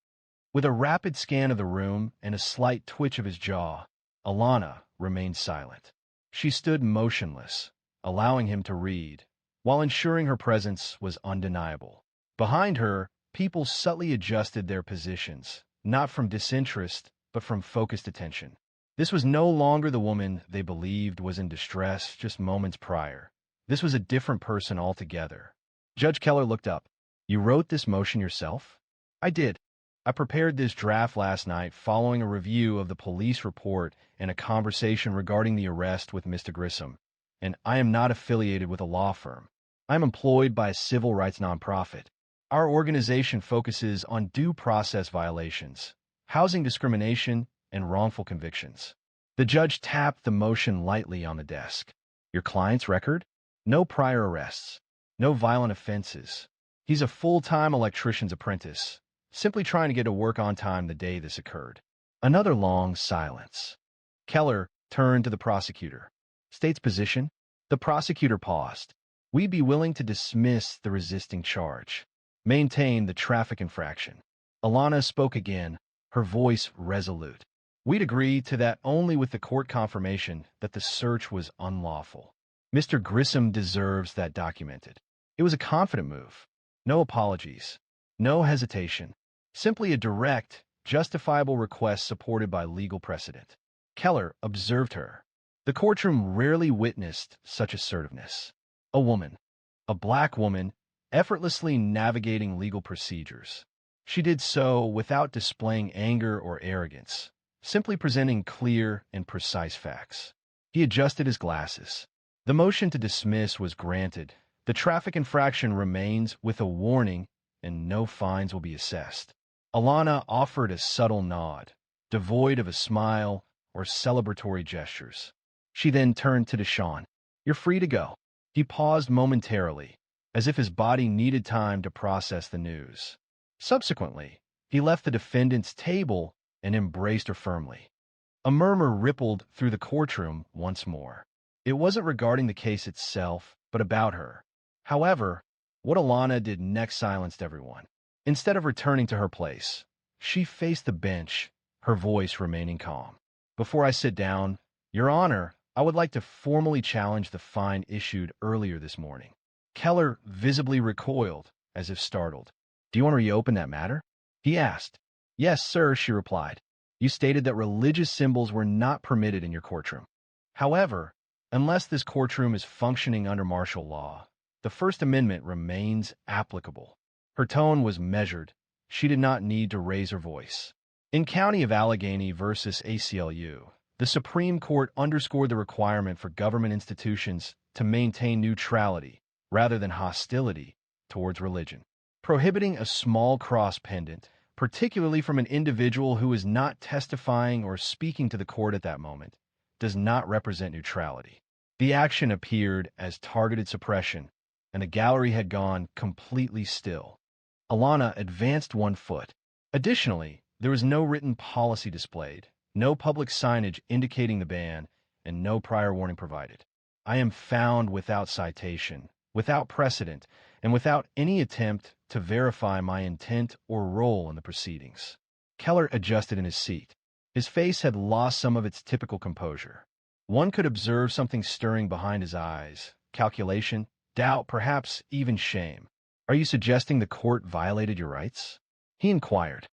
With a rapid scan of the room and a slight twitch of his jaw, Alana remained silent. She stood motionless, allowing him to read, while ensuring her presence was undeniable. Behind her, people subtly adjusted their positions, not from disinterest, but from focused attention. This was no longer the woman they believed was in distress just moments prior. This was a different person altogether. Judge Keller looked up. "You wrote this motion yourself?" "I did. I prepared this draft last night following a review of the police report and a conversation regarding the arrest with Mr. Grissom. And I am not affiliated with a law firm. I am employed by a civil rights nonprofit. Our organization focuses on due process violations, housing discrimination, and wrongful convictions." The judge tapped the motion lightly on the desk. "Your client's record? No prior arrests. No violent offenses. He's a full-time electrician's apprentice, simply trying to get to work on time the day this occurred." Another long silence. Keller turned to the prosecutor. "State's position?" The prosecutor paused. "We'd be willing to dismiss the resisting charge, maintain the traffic infraction." Alana spoke again, her voice resolute. "We'd agree to that only with the court confirmation that the search was unlawful. Mr. Grissom deserves that documented. It was a confident move. No apologies. No hesitation. Simply a direct, justifiable request supported by legal precedent." Keller observed her. The courtroom rarely witnessed such assertiveness. A woman, a black woman, effortlessly navigating legal procedures. She did so without displaying anger or arrogance, simply presenting clear and precise facts. He adjusted his glasses. The motion to dismiss was granted. The traffic infraction remains with a warning, and no fines will be assessed. Alana offered a subtle nod, devoid of a smile or celebratory gestures. She then turned to Deshawn. "You're free to go." He paused momentarily, as if his body needed time to process the news. Subsequently, he left the defendant's table and embraced her firmly. A murmur rippled through the courtroom once more. It wasn't regarding the case itself, but about her. However, what Alana did next silenced everyone. Instead of returning to her place, she faced the bench, her voice remaining calm. "Before I sit down, Your Honor, I would like to formally challenge the fine issued earlier this morning." Keller visibly recoiled, as if startled. "Do you want to reopen that matter?" he asked. "Yes, sir," she replied. "You stated that religious symbols were not permitted in your courtroom. However, unless this courtroom is functioning under martial law, the First Amendment remains applicable. Her tone was measured. She did not need to raise her voice. In County of Allegheny versus ACLU, the Supreme Court underscored the requirement for government institutions to maintain neutrality rather than hostility towards religion. Prohibiting a small cross pendant, particularly from an individual who is not testifying or speaking to the court at that moment, does not represent neutrality. The action appeared as targeted suppression, and the gallery had gone completely still. Alana advanced 1 foot. Additionally, there was no written policy displayed, no public signage indicating the ban, and no prior warning provided. I am found without citation, without precedent, and without any attempt to verify my intent or role in the proceedings. Keller adjusted in his seat. His face had lost some of its typical composure. One could observe something stirring behind his eyes: calculation, doubt, perhaps even shame. Are you suggesting the court violated your rights? He inquired.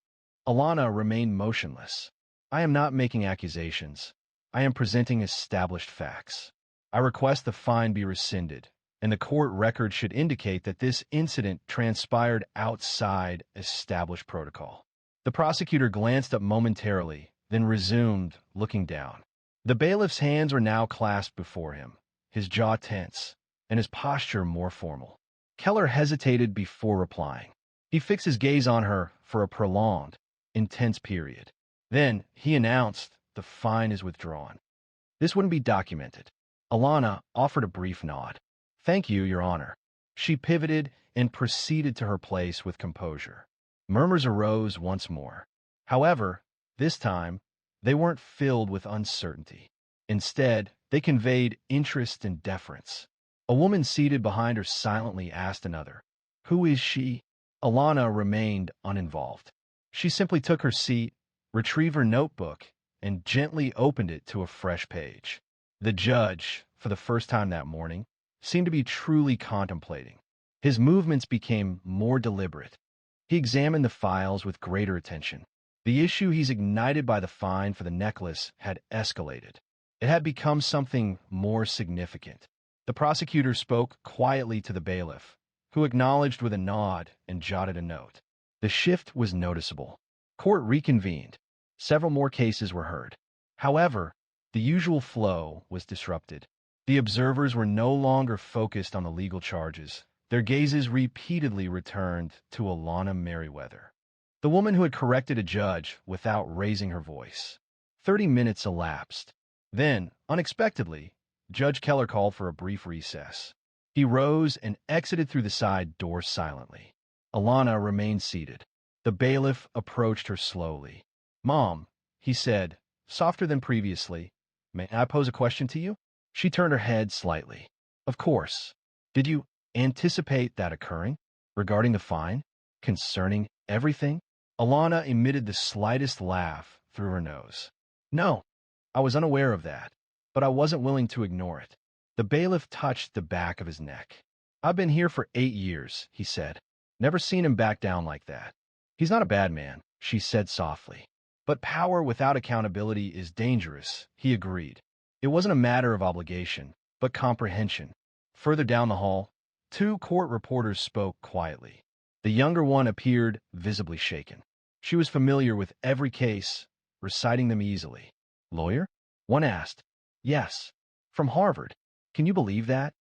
Alana remained motionless. I am not making accusations. I am presenting established facts. I request the fine be rescinded, and the court record should indicate that this incident transpired outside established protocol. The prosecutor glanced up momentarily, then resumed, looking down. The bailiff's hands were now clasped before him, his jaw tense, and his posture more formal. Keller hesitated before replying. He fixed his gaze on her for a prolonged, intense period. Then he announced, "The fine is withdrawn." This wouldn't be documented. Alana offered a brief nod. "Thank you, Your Honor." She pivoted and proceeded to her place with composure. Murmurs arose once more. However, this time, they weren't filled with uncertainty. Instead, they conveyed interest and deference. A woman seated behind her silently asked another, "Who is she?" Alana remained uninvolved. She simply took her seat, retrieved her notebook, and gently opened it to a fresh page. The judge, for the first time that morning, seemed to be truly contemplating. His movements became more deliberate. He examined the files with greater attention. The issue he's ignited by the fine for the necklace had escalated. It had become something more significant. The prosecutor spoke quietly to the bailiff, who acknowledged with a nod and jotted a note. The shift was noticeable. Court reconvened. Several more cases were heard. However, the usual flow was disrupted. The observers were no longer focused on the legal charges. Their gazes repeatedly returned to Alana Merriweather, the woman who had corrected a judge without raising her voice. 30 minutes elapsed. Then, unexpectedly, Judge Keller called for a brief recess. He rose and exited through the side door silently. Alana remained seated. The bailiff approached her slowly. "Mom," he said, softer than previously, "may I pose a question to you?" She turned her head slightly. "Of course. Did you anticipate that occurring? Regarding the fine? Concerning everything?" Alana emitted the slightest laugh through her nose. "No, I was unaware of that, but I wasn't willing to ignore it." The bailiff touched the back of his neck. "I've been here for 8 years," he said. "Never seen him back down like that." "He's not a bad man," she said softly. "But power without accountability is dangerous," he agreed. It wasn't a matter of obligation, but comprehension. Further down the hall, 2 court reporters spoke quietly. The younger one appeared visibly shaken. She was familiar with every case, reciting them easily. "Lawyer?" one asked. "Yes, from Harvard. Can you believe that?"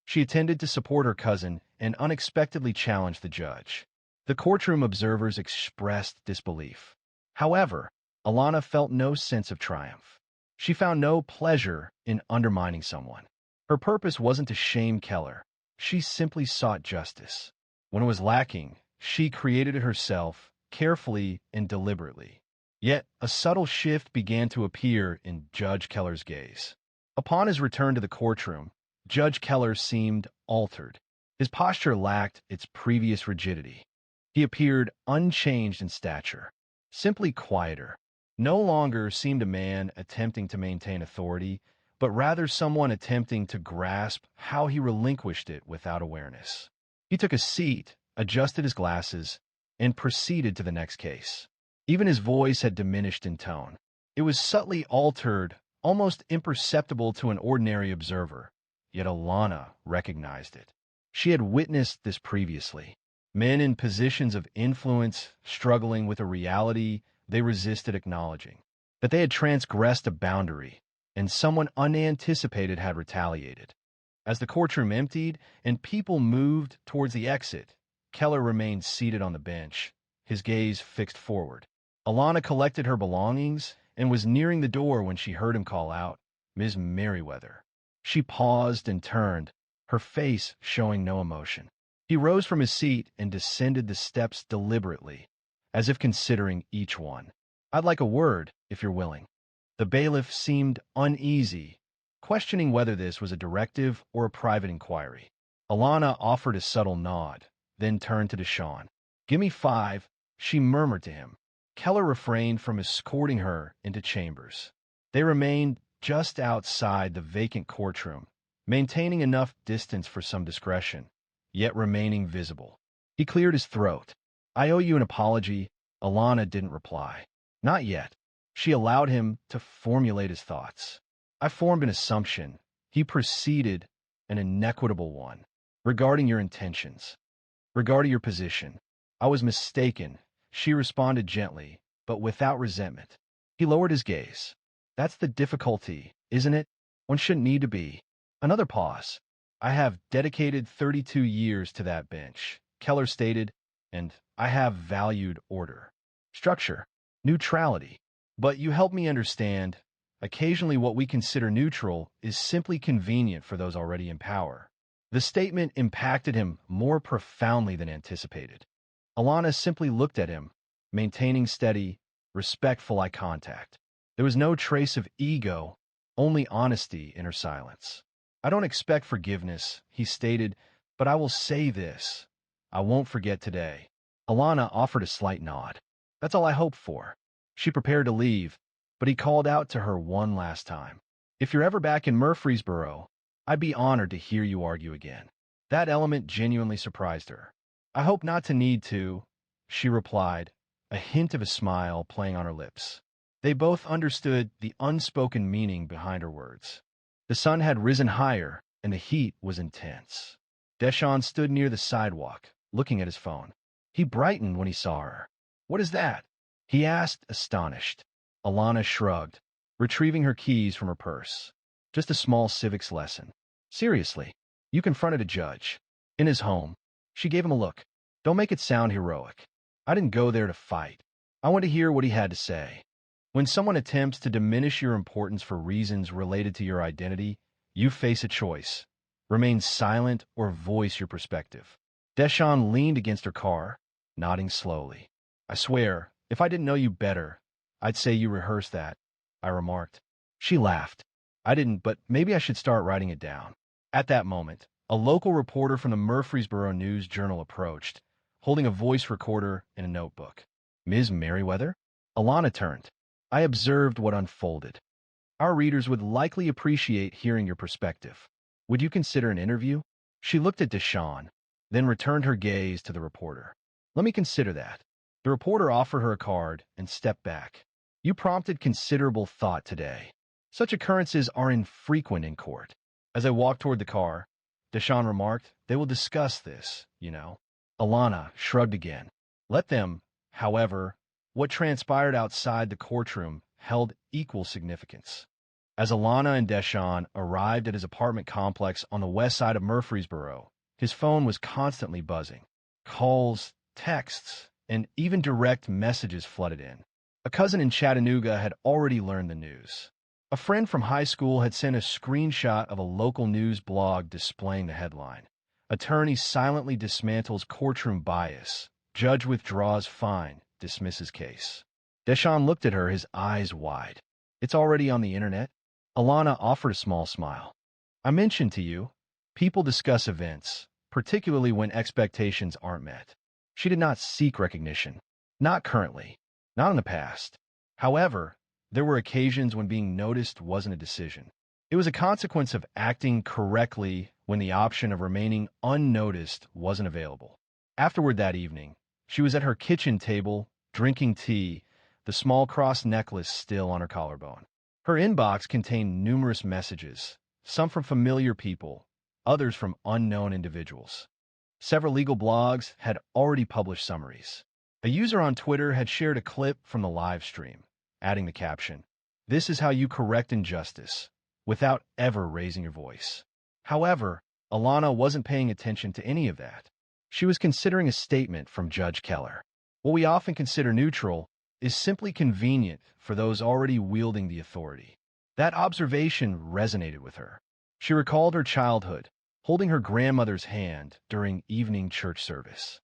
She attended to support her cousin and unexpectedly challenged the judge. The courtroom observers expressed disbelief. However, Alana felt no sense of triumph. She found no pleasure in undermining someone. Her purpose wasn't to shame Keller. She simply sought justice. When it was lacking, she created it herself, carefully and deliberately. Yet a subtle shift began to appear in Judge Keller's gaze. Upon his return to the courtroom, Judge Keller seemed altered. His posture lacked its previous rigidity. He appeared unchanged in stature, simply quieter. No longer seemed a man attempting to maintain authority, but rather someone attempting to grasp how he relinquished it without awareness. He took a seat, adjusted his glasses, and proceeded to the next case. Even his voice had diminished in tone. It was subtly altered, almost imperceptible to an ordinary observer, yet Alana recognized it. She had witnessed this previously. Men in positions of influence struggling with a reality they resisted acknowledging. That they had transgressed a boundary, and someone unanticipated had retaliated. As the courtroom emptied and people moved towards the exit, Keller remained seated on the bench, his gaze fixed forward. Alana collected her belongings and was nearing the door when she heard him call out, "Ms. Merriweather." She paused and turned, her face showing no emotion. He rose from his seat and descended the steps deliberately, as if considering each one. "I'd like a word, if you're willing." The bailiff seemed uneasy, questioning whether this was a directive or a private inquiry. Alana offered a subtle nod, then turned to Deshawn. "Give me 5," she murmured to him. Keller refrained from escorting her into chambers. They remained just outside the vacant courtroom, maintaining enough distance for some discretion, yet remaining visible. He cleared his throat. "I owe you an apology." Alana didn't reply. Not yet. She allowed him to formulate his thoughts. "I formed an assumption," he proceeded, "an inequitable one, regarding your intentions, regarding your position. I was mistaken," she responded gently, but without resentment. He lowered his gaze. "That's the difficulty, isn't it? One shouldn't need to be." Another pause. "I have dedicated 32 years to that bench," Keller stated, "and I have valued order, structure, neutrality. But you help me understand, occasionally what we consider neutral is simply convenient for those already in power." The statement impacted him more profoundly than anticipated. Alana simply looked at him, maintaining steady, respectful eye contact. There was no trace of ego, only honesty in her silence. "I don't expect forgiveness," he stated, "but I will say this. I won't forget today." Alana offered a slight nod. "That's all I hoped for." She prepared to leave, but he called out to her one last time. "If you're ever back in Murfreesboro, I'd be honored to hear you argue again." That element genuinely surprised her. "I hope not to need to," she replied, a hint of a smile playing on her lips. They both understood the unspoken meaning behind her words. The sun had risen higher, and the heat was intense. Deshawn stood near the sidewalk, looking at his phone. He brightened when he saw her. "What is that?" he asked, astonished. Alana shrugged, retrieving her keys from her purse. "Just a small civics lesson." "Seriously, you confronted a judge. In his home." She gave him a look. "Don't make it sound heroic. I didn't go there to fight. I want to hear what he had to say." When someone attempts to diminish your importance for reasons related to your identity, you face a choice: remain silent or voice your perspective. Deshawn leaned against her car, nodding slowly. "I swear, if I didn't know you better, I'd say you rehearsed that," I remarked. She laughed. "I didn't, but maybe I should start writing it down." At that moment, a local reporter from the Murfreesboro News-Journal approached, holding a voice recorder and a notebook. "Ms. Merriweather?" Alana turned. "I observed what unfolded. Our readers would likely appreciate hearing your perspective. Would you consider an interview?" She looked at Deshawn, then returned her gaze to the reporter. "Let me consider that." The reporter offered her a card and stepped back. "You prompted considerable thought today. Such occurrences are infrequent in court." As I walked toward the car, Deshawn remarked, "They will discuss this, you know." Alana shrugged again. "Let them." However, what transpired outside the courtroom held equal significance. As Alana and Deshawn arrived at his apartment complex on the west side of Murfreesboro, his phone was constantly buzzing. Calls, texts, and even direct messages flooded in. A cousin in Chattanooga had already learned the news. A friend from high school had sent a screenshot of a local news blog displaying the headline: "Attorney silently dismantles courtroom bias. Judge withdraws fine, dismisses case." Deshawn looked at her, his eyes wide. "It's already on the internet?" Alana offered a small smile. "I mentioned to you, people discuss events, particularly when expectations aren't met." She did not seek recognition. Not currently. Not in the past. However, there were occasions when being noticed wasn't a decision. It was a consequence of acting correctly when the option of remaining unnoticed wasn't available. Afterward that evening, she was at her kitchen table, drinking tea, the small cross necklace still on her collarbone. Her inbox contained numerous messages, some from familiar people, others from unknown individuals. Several legal blogs had already published summaries. A user on Twitter had shared a clip from the live stream, adding the caption, "This is how you correct injustice," without ever raising your voice. However, Alana wasn't paying attention to any of that. She was considering a statement from Judge Keller. What we often consider neutral is simply convenient for those already wielding the authority. That observation resonated with her. She recalled her childhood, holding her grandmother's hand during evening church service.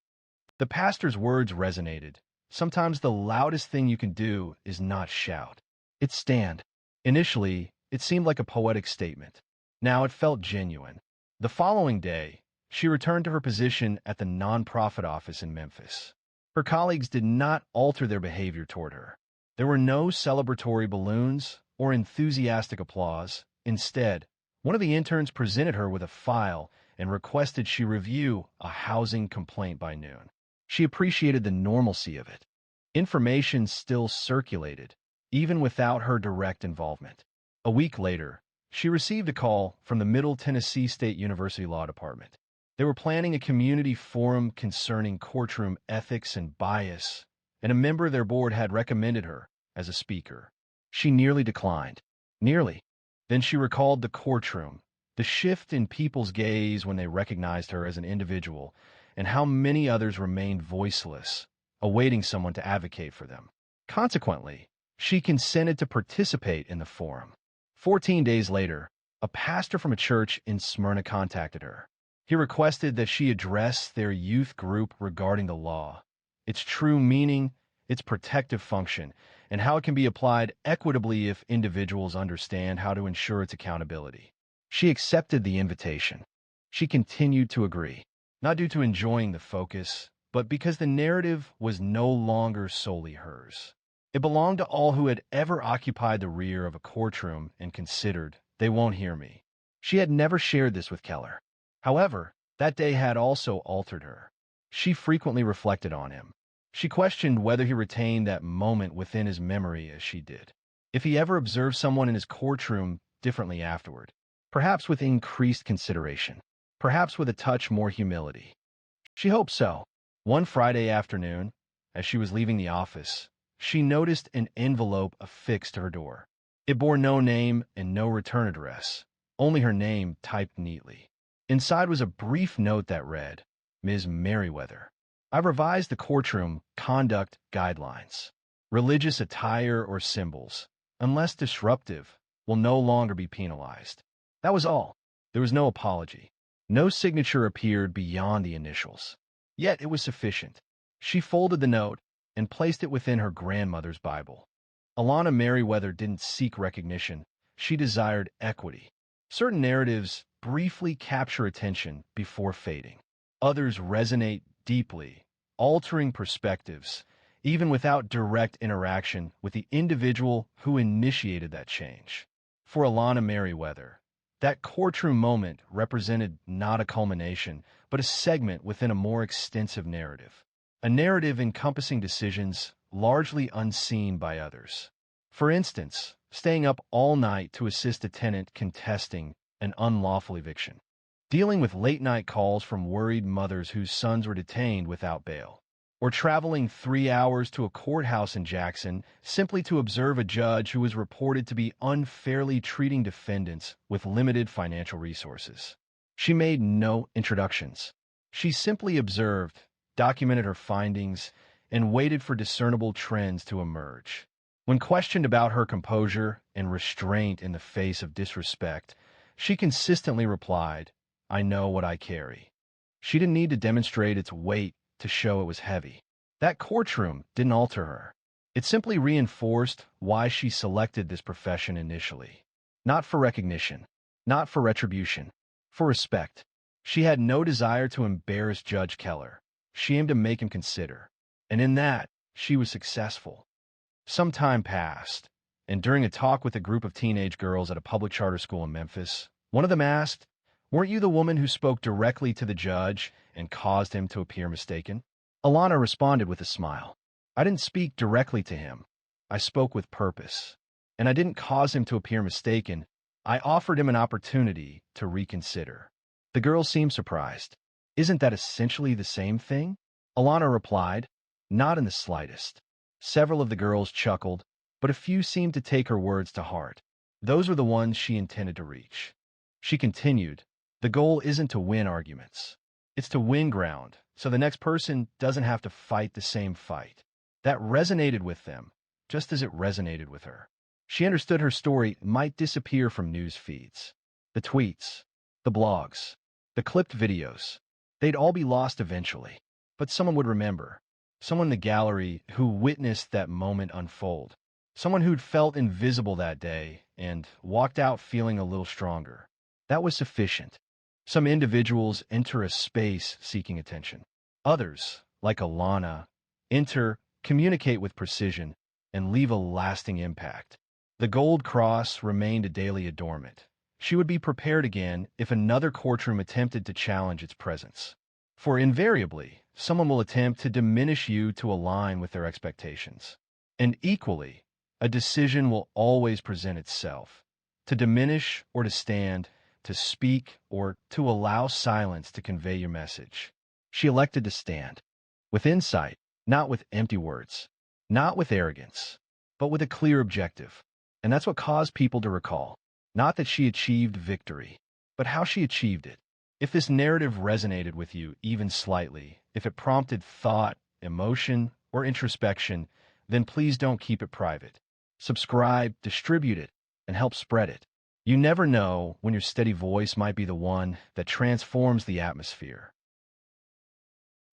The pastor's words resonated. Sometimes the loudest thing you can do is not shout. It's stand. Initially, it seemed like a poetic statement. Now it felt genuine. The following day, she returned to her position at the nonprofit office in Memphis. Her colleagues did not alter their behavior toward her. There were no celebratory balloons or enthusiastic applause. Instead, one of the interns presented her with a file and requested she review a housing complaint by noon. She appreciated the normalcy of it. Information still circulated, even without her direct involvement. A week later, she received a call from the Middle Tennessee State University Law Department. They were planning a community forum concerning courtroom ethics and bias, and a member of their board had recommended her as a speaker. She nearly declined. Nearly. Then she recalled the courtroom, the shift in people's gaze when they recognized her as an individual, and how many others remained voiceless, awaiting someone to advocate for them. Consequently, she consented to participate in the forum. 14 days later, a pastor from a church in Smyrna contacted her. He requested that she address their youth group regarding the law, its true meaning, its protective function, and how it can be applied equitably if individuals understand how to ensure its accountability. She accepted the invitation. She continued to agree, not due to enjoying the focus, but because the narrative was no longer solely hers. It belonged to all who had ever occupied the rear of a courtroom and considered, "They won't hear me." She had never shared this with Keller. However, that day had also altered her. She frequently reflected on him. She questioned whether he retained that moment within his memory as she did. If he ever observed someone in his courtroom differently afterward, perhaps with increased consideration, perhaps with a touch more humility. She hoped so. One Friday afternoon, as she was leaving the office, she noticed an envelope affixed to her door. It bore no name and no return address, only her name typed neatly. Inside was a brief note that read, "Ms. Merriweather, I've revised the courtroom conduct guidelines. Religious attire or symbols, unless disruptive, will no longer be penalized." That was all. There was no apology. No signature appeared beyond the initials. Yet it was sufficient. She folded the note and placed it within her grandmother's Bible. Alana Merriweather didn't seek recognition. She desired equity. Certain narratives briefly capture attention before fading. Others resonate deeply, altering perspectives, even without direct interaction with the individual who initiated that change. For Alana Merriweather, that courtroom moment represented not a culmination, but a segment within a more extensive narrative. A narrative encompassing decisions largely unseen by others. For instance, staying up all night to assist a tenant contesting an unlawful eviction. Dealing with late-night calls from worried mothers whose sons were detained without bail. Or traveling 3 hours to a courthouse in Jackson simply to observe a judge who was reported to be unfairly treating defendants with limited financial resources. She made no introductions. She simply observed, documented her findings, and waited for discernible trends to emerge. When questioned about her composure and restraint in the face of disrespect, she consistently replied, "I know what I carry." She didn't need to demonstrate its weight to show it was heavy. That courtroom didn't alter her. It simply reinforced why she selected this profession initially. Not for recognition, not for retribution, for respect. She had no desire to embarrass Judge Keller. She aimed to make him consider. And in that, she was successful. Some time passed, and during a talk with a group of teenage girls at a public charter school in Memphis, one of them asked, "Weren't you the woman who spoke directly to the judge and caused him to appear mistaken?" Alana responded with a smile. "I didn't speak directly to him. I spoke with purpose. And I didn't cause him to appear mistaken. I offered him an opportunity to reconsider." The girls seemed surprised. Isn't that essentially the same thing? Alana replied, not in the slightest. Several of the girls chuckled, but a few seemed to take her words to heart. Those were the ones she intended to reach. She continued, the goal isn't to win arguments. It's to win ground, so the next person doesn't have to fight the same fight. That resonated with them, just as it resonated with her. She understood her story might disappear from news feeds. The tweets, the blogs, the clipped videos, they'd all be lost eventually. But someone would remember. Someone in the gallery who witnessed that moment unfold. Someone who'd felt invisible that day and walked out feeling a little stronger. That was sufficient. Some individuals enter a space seeking attention. Others, like Alana, enter, communicate with precision, and leave a lasting impact. The gold cross remained a daily adornment. She would be prepared again if another courtroom attempted to challenge its presence. For invariably, someone will attempt to diminish you to align with their expectations. And equally, a decision will always present itself, to diminish or to stand, to speak or to allow silence to convey your message. She elected to stand, with insight, not with empty words, not with arrogance, but with a clear objective. And that's what caused people to recall, not that she achieved victory, but how she achieved it. If this narrative resonated with you even slightly, if it prompted thought, emotion, or introspection, then please don't keep it private. Subscribe, distribute it, and help spread it. You never know when your steady voice might be the one that transforms the atmosphere.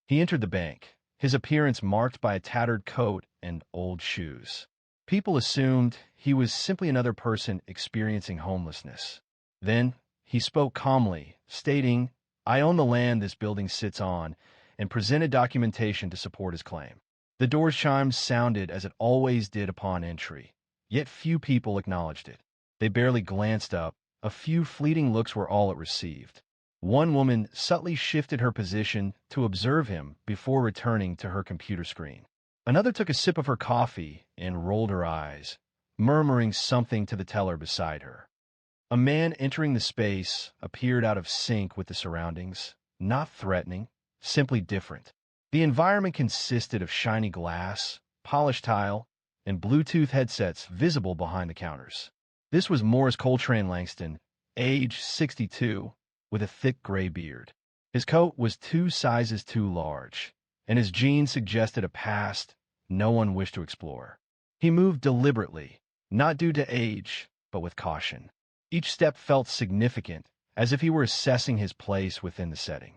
He entered the bank, his appearance marked by a tattered coat and old shoes. People assumed he was simply another person experiencing homelessness. Then, he spoke calmly, stating, I own the land this building sits on, and presented documentation to support his claim. The door's chimes sounded as it always did upon entry, yet few people acknowledged it. They barely glanced up. A few fleeting looks were all it received. One woman subtly shifted her position to observe him before returning to her computer screen. Another took a sip of her coffee and rolled her eyes, murmuring something to the teller beside her. A man entering the space appeared out of sync with the surroundings, not threatening, simply different. The environment consisted of shiny glass, polished tile, and Bluetooth headsets visible behind the counters. This was Morris Coltrane Langston, age 62, with a thick gray beard. His coat was 2 sizes too large, and his jeans suggested a past no one wished to explore. He moved deliberately, not due to age, but with caution. Each step felt significant, as if he were assessing his place within the setting.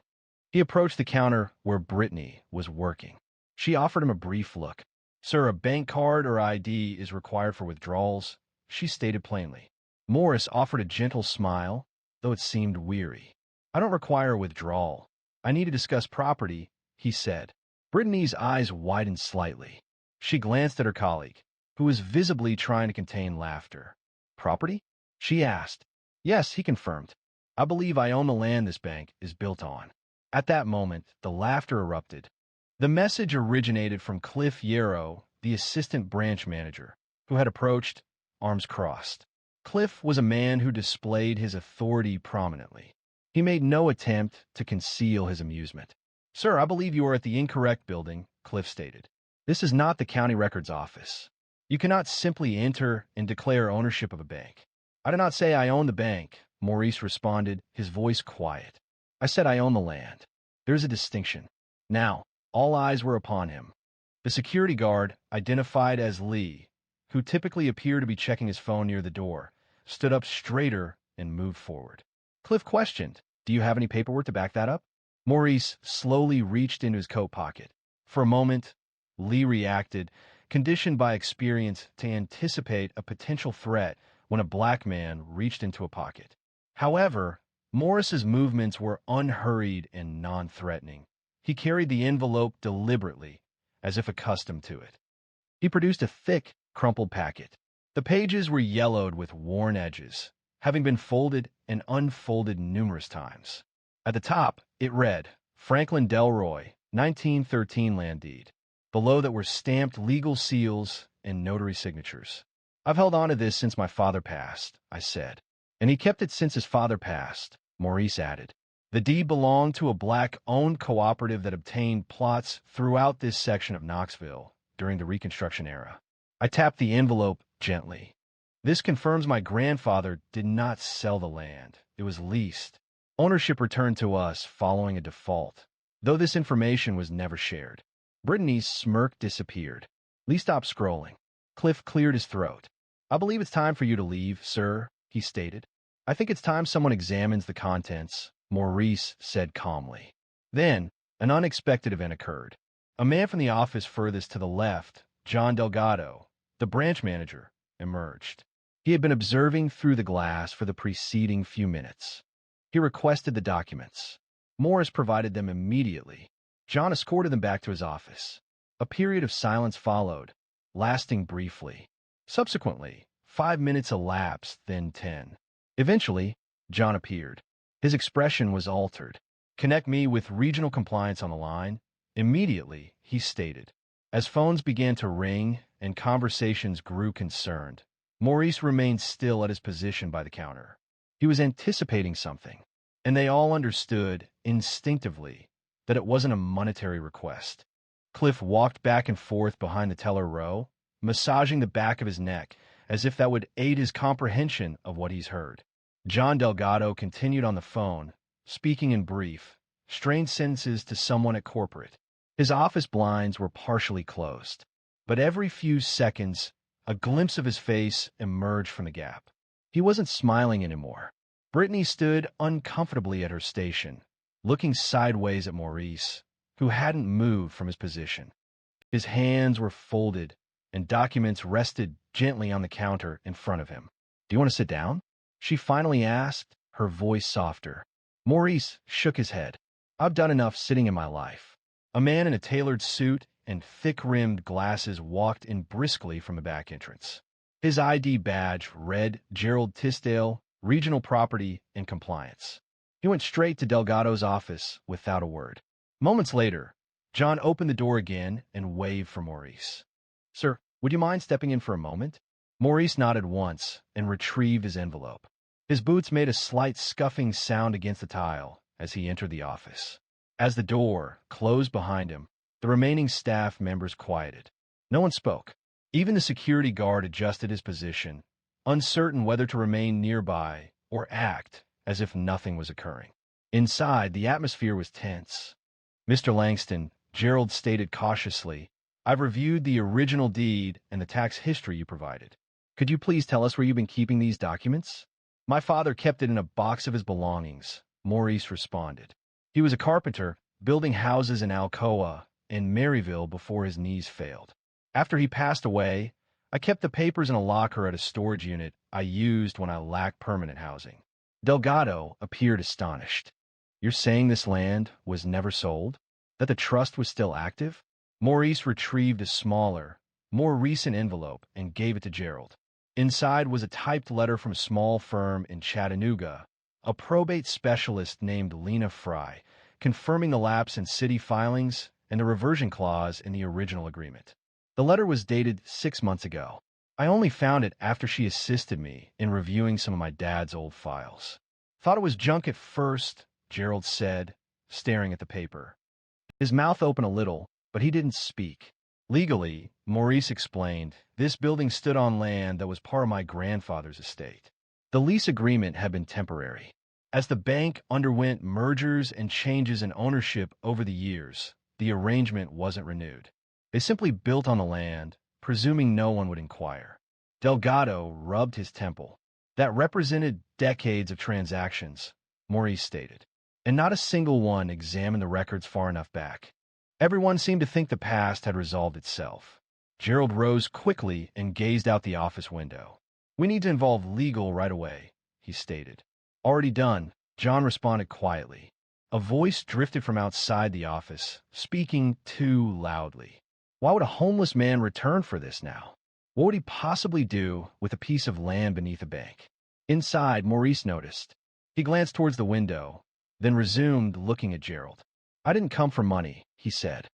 He approached the counter where Brittany was working. She offered him a brief look. Sir, a bank card or ID is required for withdrawals, she stated plainly. Morris offered a gentle smile, though it seemed weary. I don't require a withdrawal. I need to discuss property, he said. Brittany's eyes widened slightly. She glanced at her colleague, who was visibly trying to contain laughter. Property? She asked. Yes, he confirmed. I believe I own the land this bank is built on. At that moment, the laughter erupted. The message originated from Cliff Yarrow, the assistant branch manager, who had approached, arms crossed. Cliff was a man who displayed his authority prominently. He made no attempt to conceal his amusement. Sir, I believe you are at the incorrect building, Cliff stated. This is not the county records office. You cannot simply enter and declare ownership of a bank. I did not say I own the bank, Maurice responded, his voice quiet. I said I own the land. There's a distinction. Now, all eyes were upon him. The security guard, identified as Lee, who typically appeared to be checking his phone near the door, stood up straighter and moved forward. Cliff questioned, Do you have any paperwork to back that up? Maurice slowly reached into his coat pocket. For a moment, Lee reacted, conditioned by experience to anticipate a potential threat when a black man reached into a pocket. However, Morris's movements were unhurried and non-threatening. He carried the envelope deliberately, as if accustomed to it. He produced a thick, crumpled packet. The pages were yellowed with worn edges, having been folded and unfolded numerous times. At the top, it read, Franklin Delroy, 1913 land deed. Below that were stamped legal seals and notary signatures. I've held on to this since my father passed, I said. And he kept it since his father passed, Maurice added. The deed belonged to a black-owned cooperative that obtained plots throughout this section of Knoxville during the Reconstruction era. I tapped the envelope gently. This confirms my grandfather did not sell the land. It was leased. Ownership returned to us following a default, though this information was never shared. Brittany's smirk disappeared. Lee stopped scrolling. Cliff cleared his throat. I believe it's time for you to leave, sir, he stated. I think it's time someone examines the contents, Maurice said calmly. Then, an unexpected event occurred. A man from the office furthest to the left, John Delgado, the branch manager, emerged. He had been observing through the glass for the preceding few minutes. He requested the documents. Morris provided them immediately. John escorted them back to his office. A period of silence followed, lasting briefly. Subsequently, 5 minutes elapsed, then 10. Eventually, John appeared. His expression was altered. Connect me with regional compliance on the line. Immediately, he stated. As phones began to ring and conversations grew concerned, Maurice remained still at his position by the counter. He was anticipating something, and they all understood, instinctively, that it wasn't a monetary request. Cliff walked back and forth behind the teller row, massaging the back of his neck, as if that would aid his comprehension of what he's heard. John Delgado continued on the phone, speaking in brief, strained sentences to someone at corporate. His office blinds were partially closed, but every few seconds, a glimpse of his face emerged from the gap. He wasn't smiling anymore. Brittany stood uncomfortably at her station, looking sideways at Maurice, who hadn't moved from his position. His hands were folded, and documents rested gently on the counter in front of him. Do you want to sit down? She finally asked, her voice softer. Maurice shook his head. I've done enough sitting in my life. A man in a tailored suit and thick-rimmed glasses walked in briskly from the back entrance. His ID badge read Gerald Tisdale, Regional Property and Compliance. He went straight to Delgado's office without a word. Moments later, John opened the door again and waved for Maurice. Sir, would you mind stepping in for a moment? Maurice nodded once and retrieved his envelope. His boots made a slight scuffing sound against the tile as he entered the office. As the door closed behind him, the remaining staff members quieted. No one spoke. Even the security guard adjusted his position, uncertain whether to remain nearby or act as if nothing was occurring. Inside, the atmosphere was tense. Mr. Langston, Gerald stated cautiously, I've reviewed the original deed and the tax history you provided. Could you please tell us where you've been keeping these documents? My father kept it in a box of his belongings, Maurice responded. He was a carpenter, building houses in Alcoa and Maryville before his knees failed. After he passed away, I kept the papers in a locker at a storage unit I used when I lacked permanent housing. Delgado appeared astonished. You're saying this land was never sold? That the trust was still active? Maurice retrieved a smaller, more recent envelope and gave it to Gerald. Inside was a typed letter from a small firm in Chattanooga, a probate specialist named Lena Fry, confirming the lapse in city filings and the reversion clause in the original agreement. The letter was dated 6 months ago. I only found it after she assisted me in reviewing some of my dad's old files. Thought it was junk at first, Gerald said, staring at the paper. His mouth opened a little, but he didn't speak. Legally, Maurice explained, this building stood on land that was part of my grandfather's estate. The lease agreement had been temporary. As the bank underwent mergers and changes in ownership over the years, the arrangement wasn't renewed. They simply built on the land, presuming no one would inquire. Delgado rubbed his temple. That represented decades of transactions, Maurice stated, and not a single one examined the records far enough back. Everyone seemed to think the past had resolved itself. Gerald rose quickly and gazed out the office window. We need to involve legal right away, he stated. Already done, John responded quietly. A voice drifted from outside the office, speaking too loudly. Why would a homeless man return for this now? What would he possibly do with a piece of land beneath a bank? Inside, Maurice noticed. He glanced towards the window, then resumed looking at Gerald. I didn't come for money, he said.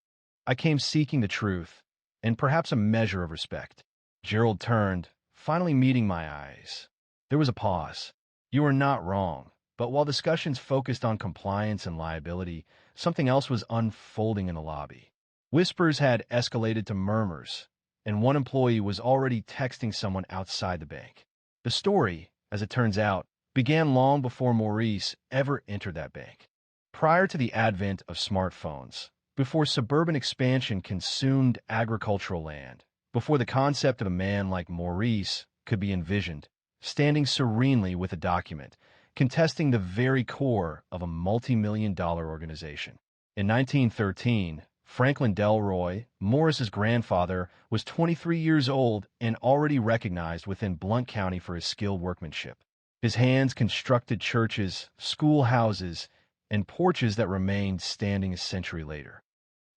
I came seeking the truth, and perhaps a measure of respect. Gerald turned, finally meeting my eyes. There was a pause. You are not wrong, But while discussions focused on compliance and liability, something else was unfolding in the lobby. Whispers had escalated to murmurs, and one employee was already texting someone outside the bank. The story, as it turns out, began long before Maurice ever entered that bank. Prior to the advent of smartphones, before suburban expansion consumed agricultural land, before the concept of a man like Maurice could be envisioned, standing serenely with a document, contesting the very core of a multi-million-dollar organization. In 1913, Franklin Delroy, Morris's grandfather, was 23 years old and already recognized within Blount County for his skilled workmanship. His hands constructed churches, schoolhouses, and porches that remained standing a century later.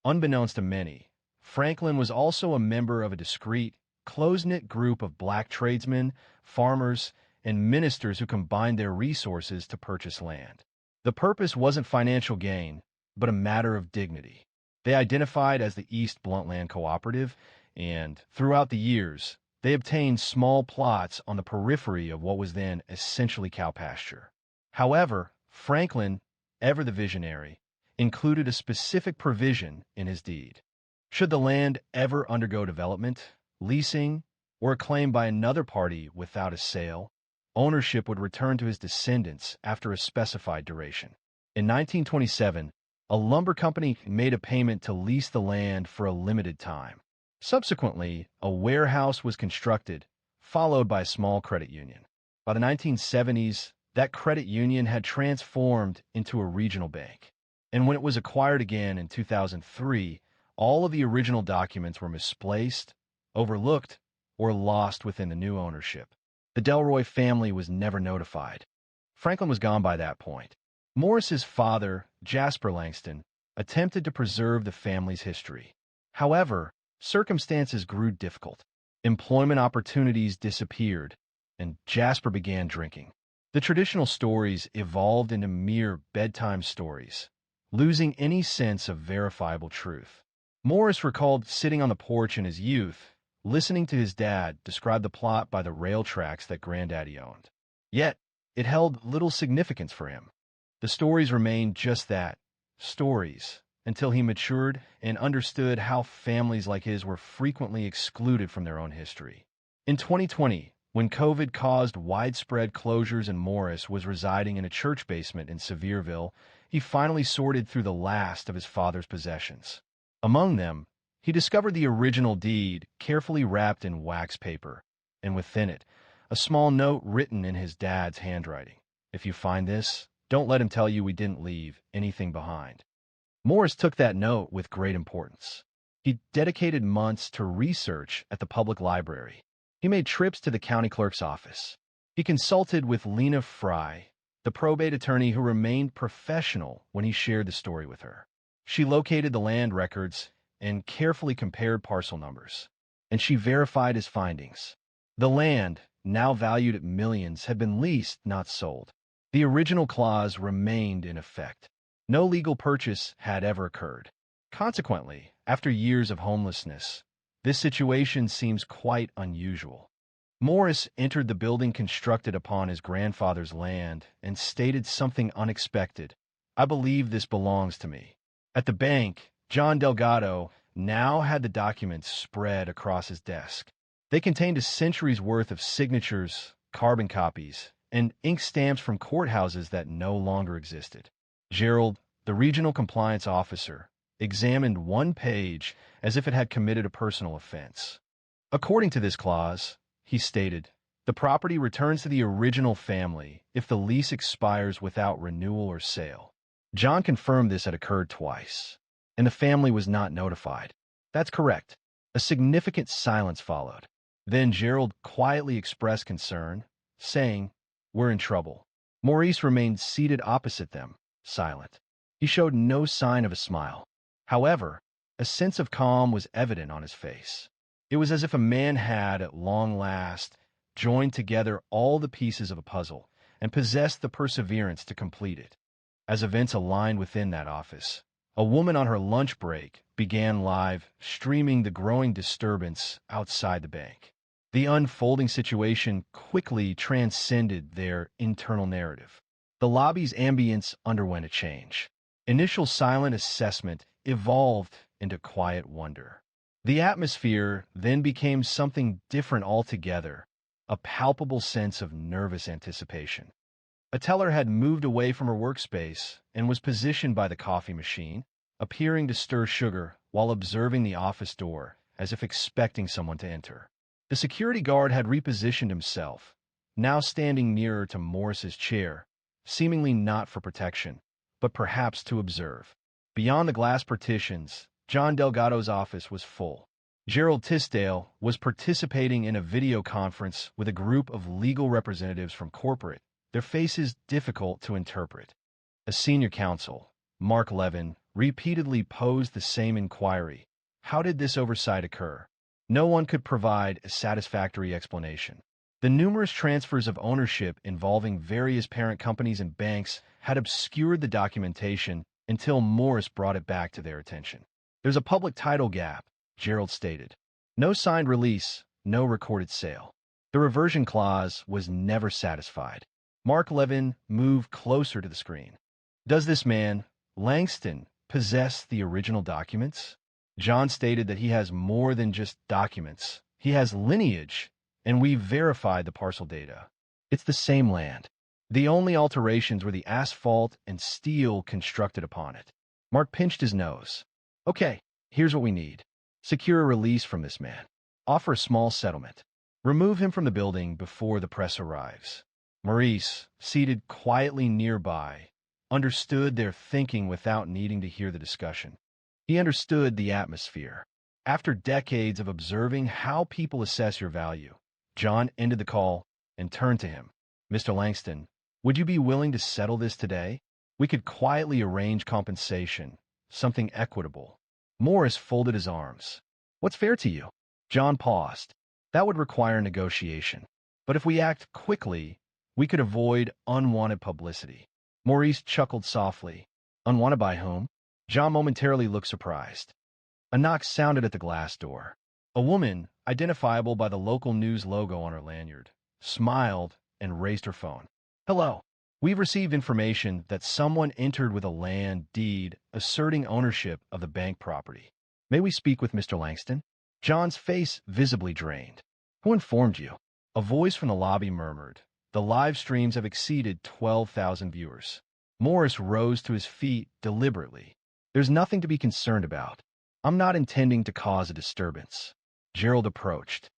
Unbeknownst to many, Franklin was also a member of a discreet, close-knit group of black tradesmen, farmers, and ministers who combined their resources to purchase land. The purpose wasn't financial gain, but a matter of dignity. They identified as the East Bluntland Cooperative, and throughout the years, they obtained small plots on the periphery of what was then essentially cow pasture. However, Franklin, ever the visionary, included a specific provision in his deed. Should the land ever undergo development, leasing, or a claim by another party without a sale, ownership would return to his descendants after a specified duration. In 1927, a lumber company made a payment to lease the land for a limited time. Subsequently, a warehouse was constructed, followed by a small credit union. By the 1970s, that credit union had transformed into a regional bank. And when it was acquired again in 2003, all of the original documents were misplaced, overlooked, or lost within the new ownership. The Delroy family was never notified. Franklin was gone by that point. Morris's father, Jasper Langston, attempted to preserve the family's history. However, circumstances grew difficult. Employment opportunities disappeared, and Jasper began drinking. The traditional stories evolved into mere bedtime stories, losing any sense of verifiable truth. Morris recalled sitting on the porch in his youth, listening to his dad describe the plot by the rail tracks that Granddaddy owned. Yet, it held little significance for him. The stories remained just that, stories, until he matured and understood how families like his were frequently excluded from their own history. In 2020, when COVID caused widespread closures and Morris was residing in a church basement in Sevierville, he finally sorted through the last of his father's possessions. Among them, he discovered the original deed carefully wrapped in wax paper, and within it, a small note written in his dad's handwriting. If you find this, don't let him tell you we didn't leave anything behind. Morris took that note with great importance. He dedicated months to research at the public library. He made trips to the county clerk's office. He consulted with Lena Fry, the probate attorney who remained professional when he shared the story with her. She located the land records and carefully compared parcel numbers, and she verified his findings. The land, now valued at millions, had been leased, not sold. The original clause remained in effect. No legal purchase had ever occurred. Consequently, after years of homelessness, this situation seems quite unusual. Morris entered the building constructed upon his grandfather's land and stated something unexpected. "I believe this belongs to me." At the bank, John Delgado now had the documents spread across his desk. They contained a century's worth of signatures, carbon copies, and ink stamps from courthouses that no longer existed. Gerald, the regional compliance officer, examined one page as if it had committed a personal offense. According to this clause, he stated, the property returns to the original family if the lease expires without renewal or sale. John confirmed this had occurred twice, and the family was not notified. That's correct. A significant silence followed. Then Gerald quietly expressed concern, saying, "We're in trouble." Maurice remained seated opposite them, silent. He showed no sign of a smile. However, a sense of calm was evident on his face. It was as if a man had, at long last, joined together all the pieces of a puzzle and possessed the perseverance to complete it. As events aligned within that office, a woman on her lunch break began live streaming the growing disturbance outside the bank. The unfolding situation quickly transcended their internal narrative. The lobby's ambience underwent a change. Initial silent assessment evolved into quiet wonder. The atmosphere then became something different altogether, a palpable sense of nervous anticipation. A teller had moved away from her workspace and was positioned by the coffee machine, appearing to stir sugar while observing the office door as if expecting someone to enter. The security guard had repositioned himself, now standing nearer to Morris's chair, seemingly not for protection, but perhaps to observe. Beyond the glass partitions, John Delgado's office was full. Gerald Tisdale was participating in a video conference with a group of legal representatives from corporate, their faces difficult to interpret. A senior counsel, Mark Levin, repeatedly posed the same inquiry. How did this oversight occur? No one could provide a satisfactory explanation. The numerous transfers of ownership involving various parent companies and banks had obscured the documentation until Morris brought it back to their attention. There's a public title gap, Gerald stated. No signed release, no recorded sale. The reversion clause was never satisfied. Mark Levin moved closer to the screen. Does this man, Langston, possess the original documents? John stated that he has more than just documents. He has lineage, and we verified the parcel data. It's the same land. The only alterations were the asphalt and steel constructed upon it. Mark pinched his nose. Okay, here's what we need. Secure a release from this man. Offer a small settlement. Remove him from the building before the press arrives. Maurice, seated quietly nearby, understood their thinking without needing to hear the discussion. He understood the atmosphere. After decades of observing how people assess your value, John ended the call and turned to him. Mr. Langston, would you be willing to settle this today? We could quietly arrange compensation, something equitable. Morris folded his arms. What's fair to you? John paused. That would require negotiation. But if we act quickly, we could avoid unwanted publicity. Maurice chuckled softly. Unwanted by whom? John momentarily looked surprised. A knock sounded at the glass door. A woman, identifiable by the local news logo on her lanyard, smiled and raised her phone. Hello. We've received information that someone entered with a land deed asserting ownership of the bank property. May we speak with Mr. Langston? John's face visibly drained. Who informed you? A voice from the lobby murmured. The live streams have exceeded 12,000 viewers. Morris rose to his feet deliberately. There's nothing to be concerned about. I'm not intending to cause a disturbance. Gerald approached.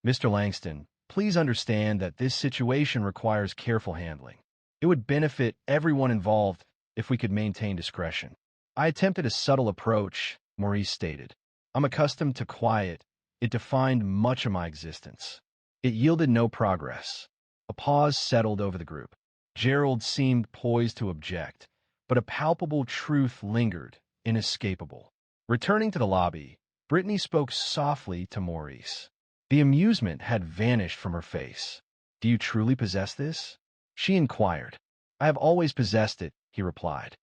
Mr. Langston, please understand that this situation requires careful handling. It would benefit everyone involved if we could maintain discretion. I attempted a subtle approach, Maurice stated. I'm accustomed to quiet. It defined much of my existence. It yielded no progress. A pause settled over the group. Gerald seemed poised to object, but a palpable truth lingered, inescapable. Returning to the lobby, Brittany spoke softly to Maurice. The amusement had vanished from her face. Do you truly possess this? She inquired. I have always possessed it, he replied.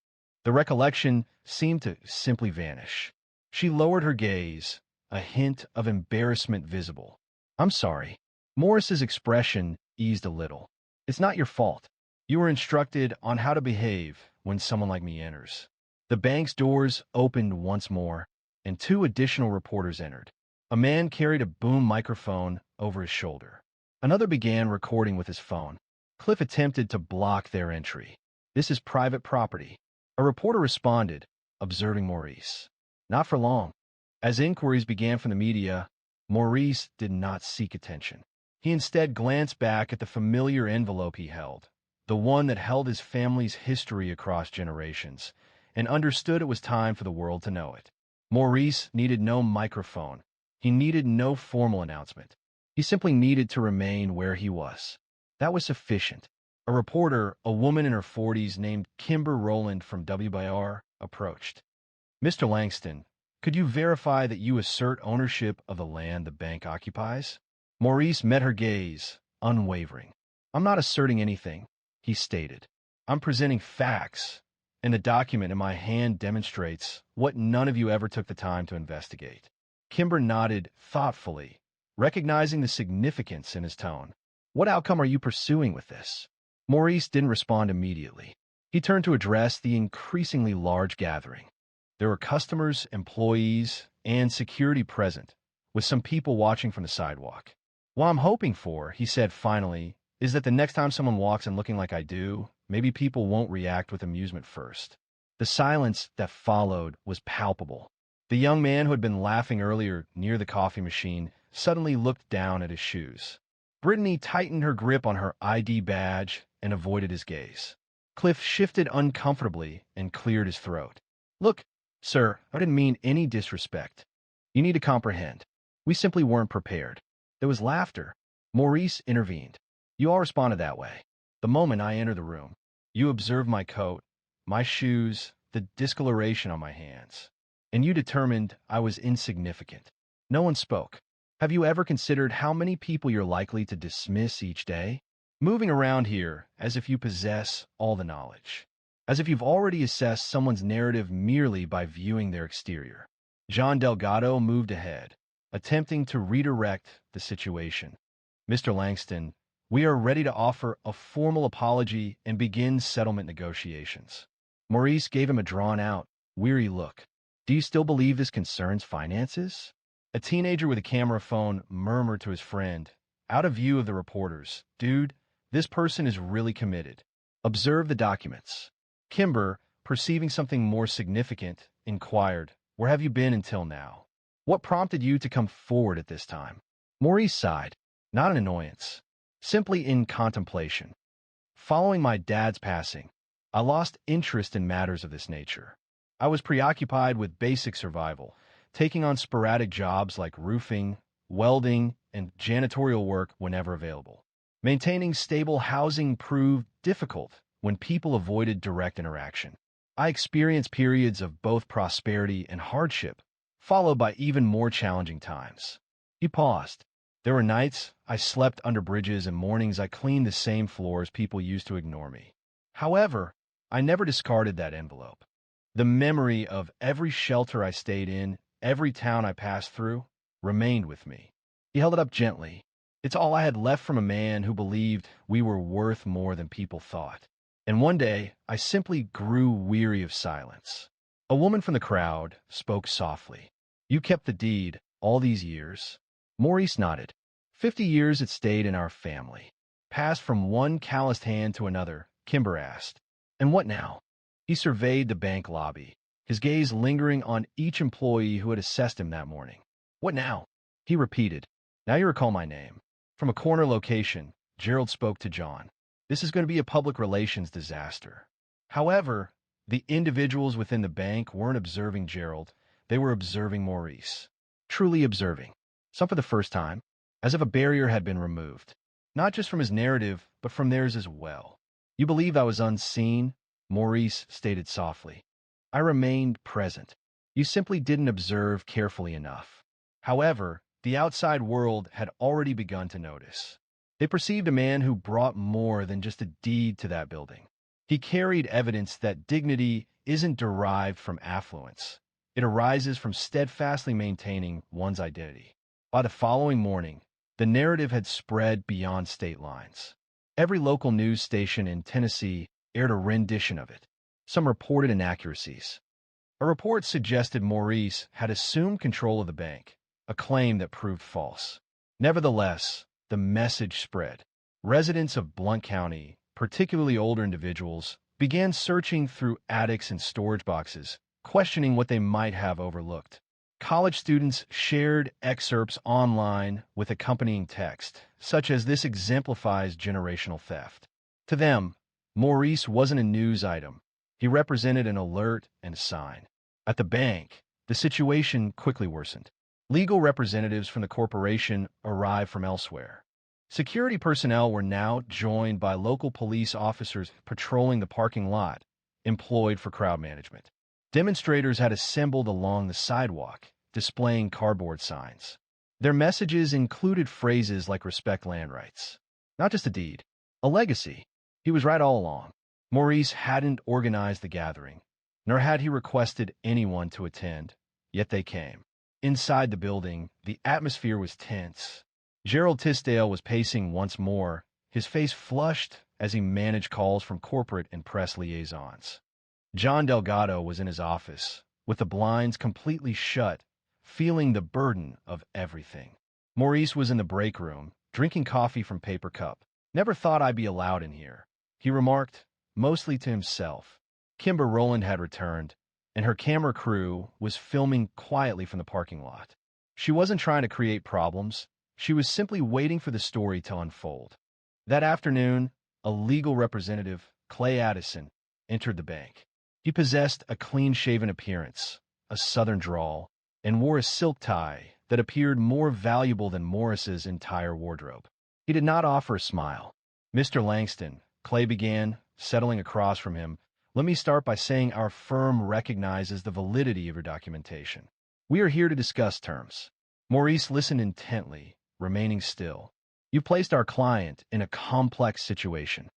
The recollection seemed to simply vanish. She lowered her gaze, a hint of embarrassment visible. I'm sorry. Morris's expression eased a little. It's not your fault. You were instructed on how to behave when someone like me enters. The bank's doors opened once more, and 2 additional reporters entered. A man carried a boom microphone over his shoulder. Another began recording with his phone. Cliff attempted to block their entry. This is private property. A reporter responded, observing Maurice. Not for long. As inquiries began from the media, Maurice did not seek attention. He instead glanced back at the familiar envelope he held, the one that held his family's history across generations, and understood it was time for the world to know it. Maurice needed no microphone. He needed no formal announcement. He simply needed to remain where he was. That was sufficient. A reporter, a woman in her 40s named Kimber Rowland from WBR, approached. Mr. Langston, could you verify that you assert ownership of the land the bank occupies? Maurice met her gaze, unwavering. I'm not asserting anything, he stated. I'm presenting facts, and the document in my hand demonstrates what none of you ever took the time to investigate. Kimber nodded thoughtfully, recognizing the significance in his tone. What outcome are you pursuing with this? Maurice didn't respond immediately. He turned to address the increasingly large gathering. There were customers, employees, and security present, with some people watching from the sidewalk. What I'm hoping for, he said finally, is that the next time someone walks in looking like I do, maybe people won't react with amusement first. The silence that followed was palpable. The young man who had been laughing earlier near the coffee machine suddenly looked down at his shoes. Brittany tightened her grip on her ID badge and avoided his gaze. Cliff shifted uncomfortably and cleared his throat. Look, sir, I didn't mean any disrespect. You need to comprehend. We simply weren't prepared. There was laughter. Maurice intervened. You all responded that way. The moment I entered the room, you observed my coat, my shoes, the discoloration on my hands, and you determined I was insignificant. No one spoke. Have you ever considered how many people you're likely to dismiss each day? Moving around here as if you possess all the knowledge, as if you've already assessed someone's narrative merely by viewing their exterior. John Delgado moved ahead, attempting to redirect the situation. Mr. Langston, we are ready to offer a formal apology and begin settlement negotiations. Maurice gave him a drawn-out, weary look. Do you still believe this concerns finances? A teenager with a camera phone murmured to his friend, out of view of the reporters, Dude, this person is really committed. Observe the documents. Kimber, perceiving something more significant, inquired, Where have you been until now? What prompted you to come forward at this time? Maurice sighed, not in annoyance, simply in contemplation. Following my dad's passing, I lost interest in matters of this nature. I was preoccupied with basic survival, taking on sporadic jobs like roofing, welding, and janitorial work whenever available. Maintaining stable housing proved difficult when people avoided direct interaction. I experienced periods of both prosperity and hardship, followed by even more challenging times. He paused. There were nights I slept under bridges and mornings I cleaned the same floors people used to ignore me. However, I never discarded that envelope. The memory of every shelter I stayed in, every town I passed through, remained with me. He held it up gently. It's all I had left from a man who believed we were worth more than people thought. And one day, I simply grew weary of silence. A woman from the crowd spoke softly. You kept the deed all these years? Maurice nodded. 50 years it stayed in our family. Passed from one calloused hand to another, Kimber asked. And what now? He surveyed the bank lobby, his gaze lingering on each employee who had assessed him that morning. What now? He repeated. Now you recall my name. From a corner location, Gerald spoke to John. This is going to be a public relations disaster. However, the individuals within the bank weren't observing Gerald. They were observing Maurice. Truly observing. Some for the first time, as if a barrier had been removed. Not just from his narrative, but from theirs as well. You believed I was unseen? Maurice stated softly. I remained present. You simply didn't observe carefully enough. However, the outside world had already begun to notice. They perceived a man who brought more than just a deed to that building. He carried evidence that dignity isn't derived from affluence. It arises from steadfastly maintaining one's identity. By the following morning, the narrative had spread beyond state lines. Every local news station in Tennessee aired a rendition of it. Some reported inaccuracies. A report suggested Maurice had assumed control of the bank, a claim that proved false. Nevertheless, the message spread. Residents of Blount County, particularly older individuals, began searching through attics and storage boxes, questioning what they might have overlooked. College students shared excerpts online with accompanying text, such as this exemplifies generational theft. To them, Maurice wasn't a news item. He represented an alert and a sign. At the bank, the situation quickly worsened. Legal representatives from the corporation arrived from elsewhere. Security personnel were now joined by local police officers patrolling the parking lot, employed for crowd management. Demonstrators had assembled along the sidewalk, displaying cardboard signs. Their messages included phrases like respect land rights. Not just a deed, a legacy. He was right all along. Maurice hadn't organized the gathering, nor had he requested anyone to attend, yet they came. Inside the building, the atmosphere was tense. Gerald Tisdale was pacing once more, his face flushed as he managed calls from corporate and press liaisons. John Delgado was in his office, with the blinds completely shut, feeling the burden of everything. Maurice was in the break room, drinking coffee from paper cup. "Never thought I'd be allowed in here," he remarked, mostly to himself. Kimber Rowland had returned, and her camera crew was filming quietly from the parking lot. She wasn't trying to create problems. She was simply waiting for the story to unfold. That afternoon, a legal representative, Clay Addison, entered the bank. He possessed a clean-shaven appearance, a southern drawl, and wore a silk tie that appeared more valuable than Morris's entire wardrobe. He did not offer a smile. "Mr. Langston," Clay began, settling across from him, "let me start by saying our firm recognizes the validity of your documentation. We are here to discuss terms." Maurice listened intently, remaining still. "You placed our client in a complex situation.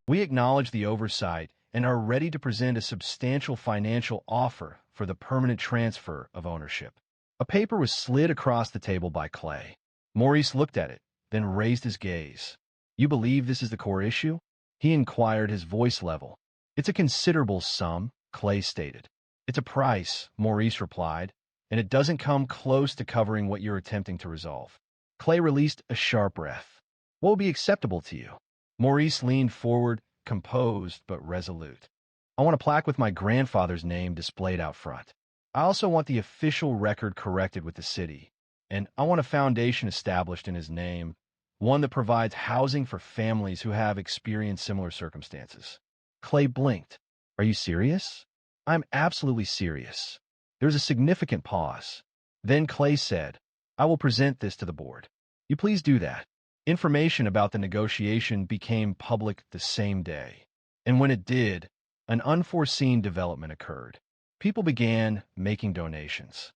We acknowledge the oversight and are ready to present a substantial financial offer for the permanent transfer of ownership." A paper was slid across the table by Clay. Maurice looked at it, then raised his gaze. "You believe this is the core issue?" he inquired, his voice level. "It's a considerable sum," Clay stated. "It's a price," Maurice replied, "and it doesn't come close to covering what you're attempting to resolve." Clay released a sharp breath. "What would be acceptable to you?" Maurice leaned forward, composed but resolute. "I want a plaque with my grandfather's name displayed out front. I also want the official record corrected with the city, and I want a foundation established in his name, one that provides housing for families who have experienced similar circumstances." Clay blinked. "Are you serious?" "I'm absolutely serious." There was a significant pause. Then Clay said, "I will present this to the board." "You please do that." Information about the negotiation became public the same day. And when it did, an unforeseen development occurred. People began making donations.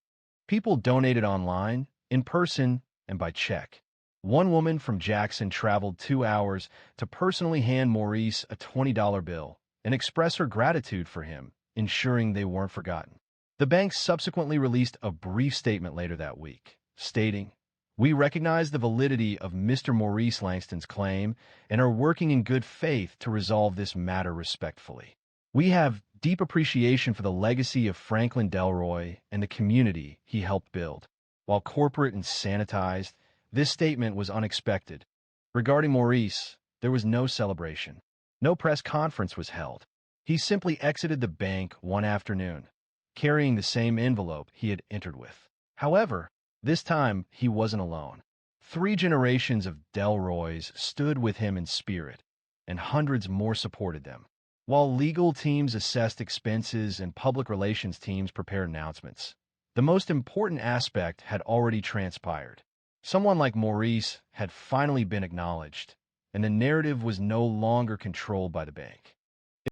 People donated online, in person, and by check. One woman from Jackson traveled 2 hours to personally hand Maurice a $20 bill and express her gratitude for him, ensuring they weren't forgotten. The bank subsequently released a brief statement later that week, stating, "We recognize the validity of Mr. Maurice Langston's claim and are working in good faith to resolve this matter respectfully. We have deep appreciation for the legacy of Franklin Delroy and the community he helped build." While corporate and sanitized, this statement was unexpected. Regarding Maurice, there was no celebration. No press conference was held. He simply exited the bank one afternoon, carrying the same envelope he had entered with. However, this time he wasn't alone. 3 generations of Delroys stood with him in spirit, and hundreds more supported them. While legal teams assessed expenses and public relations teams prepared announcements, the most important aspect had already transpired. Someone like Maurice had finally been acknowledged, and the narrative was no longer controlled by the bank.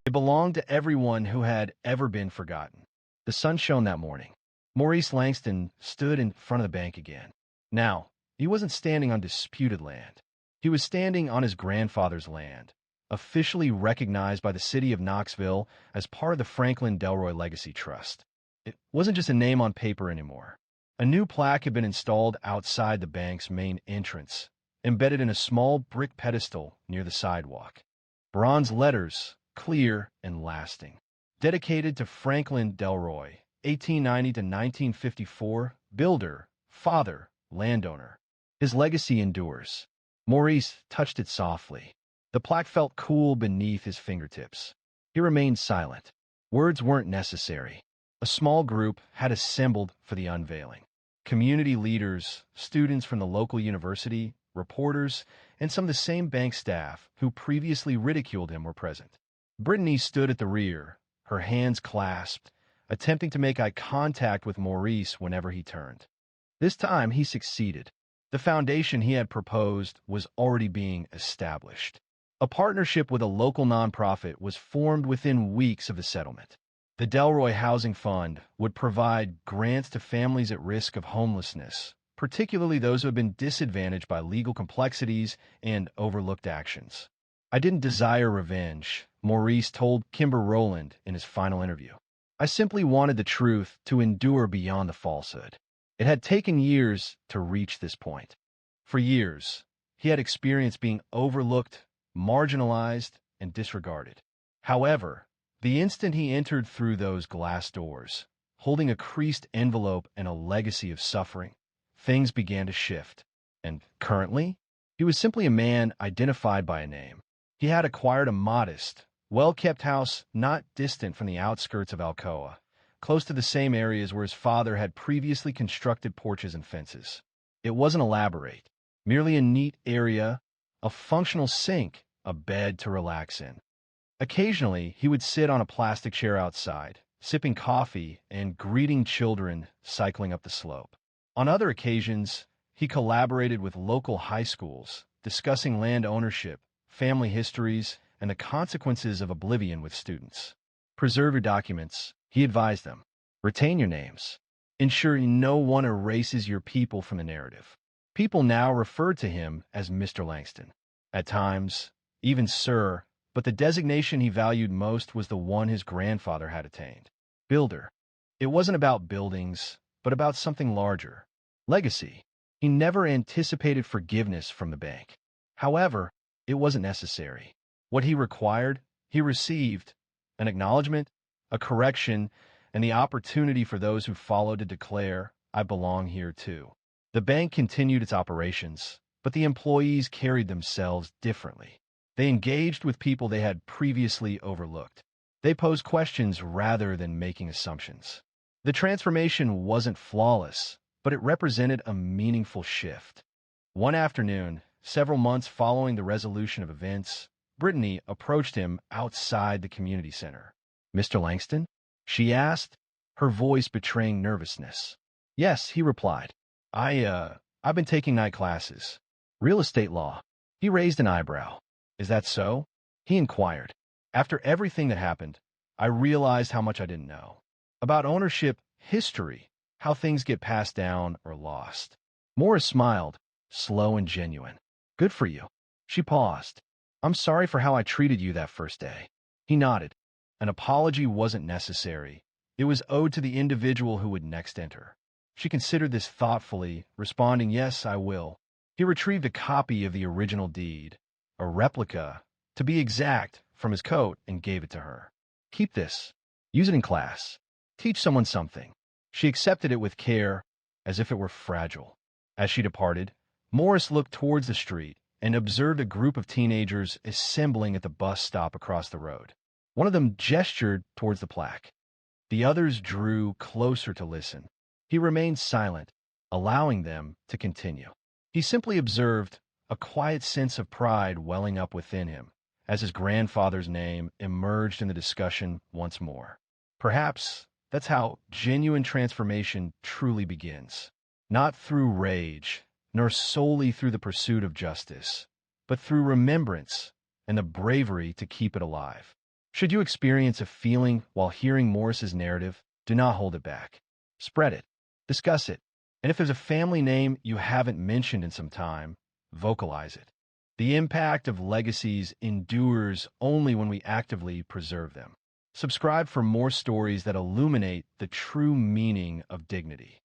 It belonged to everyone who had ever been forgotten. The sun shone that morning. Maurice Langston stood in front of the bank again. Now, he wasn't standing on disputed land. He was standing on his grandfather's land, officially recognized by the city of Knoxville as part of the Franklin Delroy Legacy Trust. It wasn't just a name on paper anymore. A new plaque had been installed outside the bank's main entrance, embedded in a small brick pedestal near the sidewalk. Bronze letters, clear and lasting. Dedicated to Franklin Delroy, 1890 to 1954, builder, father, landowner. His legacy endures. Maurice touched it softly. The plaque felt cool beneath his fingertips. He remained silent. Words weren't necessary. A small group had assembled for the unveiling. Community leaders, students from the local university, reporters, and some of the same bank staff who previously ridiculed him were present. Brittany stood at the rear, her hands clasped, attempting to make eye contact with Maurice whenever he turned. This time he succeeded. The foundation he had proposed was already being established. A partnership with a local nonprofit was formed within weeks of the settlement. The Delroy Housing Fund would provide grants to families at risk of homelessness, particularly those who have been disadvantaged by legal complexities and overlooked actions. "I didn't desire revenge," Maurice told Kimber Rowland in his final interview. "I simply wanted the truth to endure beyond the falsehood." It had taken years to reach this point. For years, he had experienced being overlooked, marginalized, and disregarded. However, the instant he entered through those glass doors, holding a creased envelope and a legacy of suffering, things began to shift. And currently, he was simply a man identified by a name. He had acquired a modest, well-kept house not distant from the outskirts of Alcoa, close to the same areas where his father had previously constructed porches and fences. It wasn't elaborate, merely a neat area, a functional sink, a bed to relax in. Occasionally, he would sit on a plastic chair outside, sipping coffee and greeting children cycling up the slope. On other occasions, he collaborated with local high schools, discussing land ownership, family histories, and the consequences of oblivion with students. Preserve your documents, he advised them. Retain your names. Ensuring no one erases your people from the narrative. People now referred to him as Mr. Langston. At times, even Sir, but the designation he valued most was the one his grandfather had attained. Builder. It wasn't about buildings, but about something larger. Legacy. He never anticipated forgiveness from the bank. However, it wasn't necessary. What he required, he received: an acknowledgement, a correction, and the opportunity for those who followed to declare, "I belong here too." The bank continued its operations, but the employees carried themselves differently. They engaged with people they had previously overlooked. They posed questions rather than making assumptions. The transformation wasn't flawless, but it represented a meaningful shift. One afternoon, several months following the resolution of events, Brittany approached him outside the community center. "Mr. Langston?" she asked, her voice betraying nervousness. "Yes," he replied. I've been taking night classes. Real estate law." He raised an eyebrow. "Is that so?" he inquired. "After everything that happened, I realized how much I didn't know. About ownership, history, how things get passed down or lost." Morris smiled, slow and genuine. "Good for you." She paused. "I'm sorry for how I treated you that first day." He nodded. An apology wasn't necessary. It was owed to the individual who would next enter. She considered this thoughtfully, responding, "Yes, I will." He retrieved a copy of the original deed, a replica, to be exact, from his coat, and gave it to her. "Keep this. Use it in class. Teach someone something." She accepted it with care, as if it were fragile. As she departed, Morris looked towards the street and observed a group of teenagers assembling at the bus stop across the road. One of them gestured towards the plaque. The others drew closer to listen. He remained silent, allowing them to continue. He simply observed, a quiet sense of pride welling up within him as his grandfather's name emerged in the discussion once more. Perhaps that's how genuine transformation truly begins. Not through rage, nor solely through the pursuit of justice, but through remembrance and the bravery to keep it alive. Should you experience a feeling while hearing Morris's narrative, do not hold it back. Spread it. Discuss it. And if there's a family name you haven't mentioned in some time, vocalize it. The impact of legacies endures only when we actively preserve them. Subscribe for more stories that illuminate the true meaning of dignity.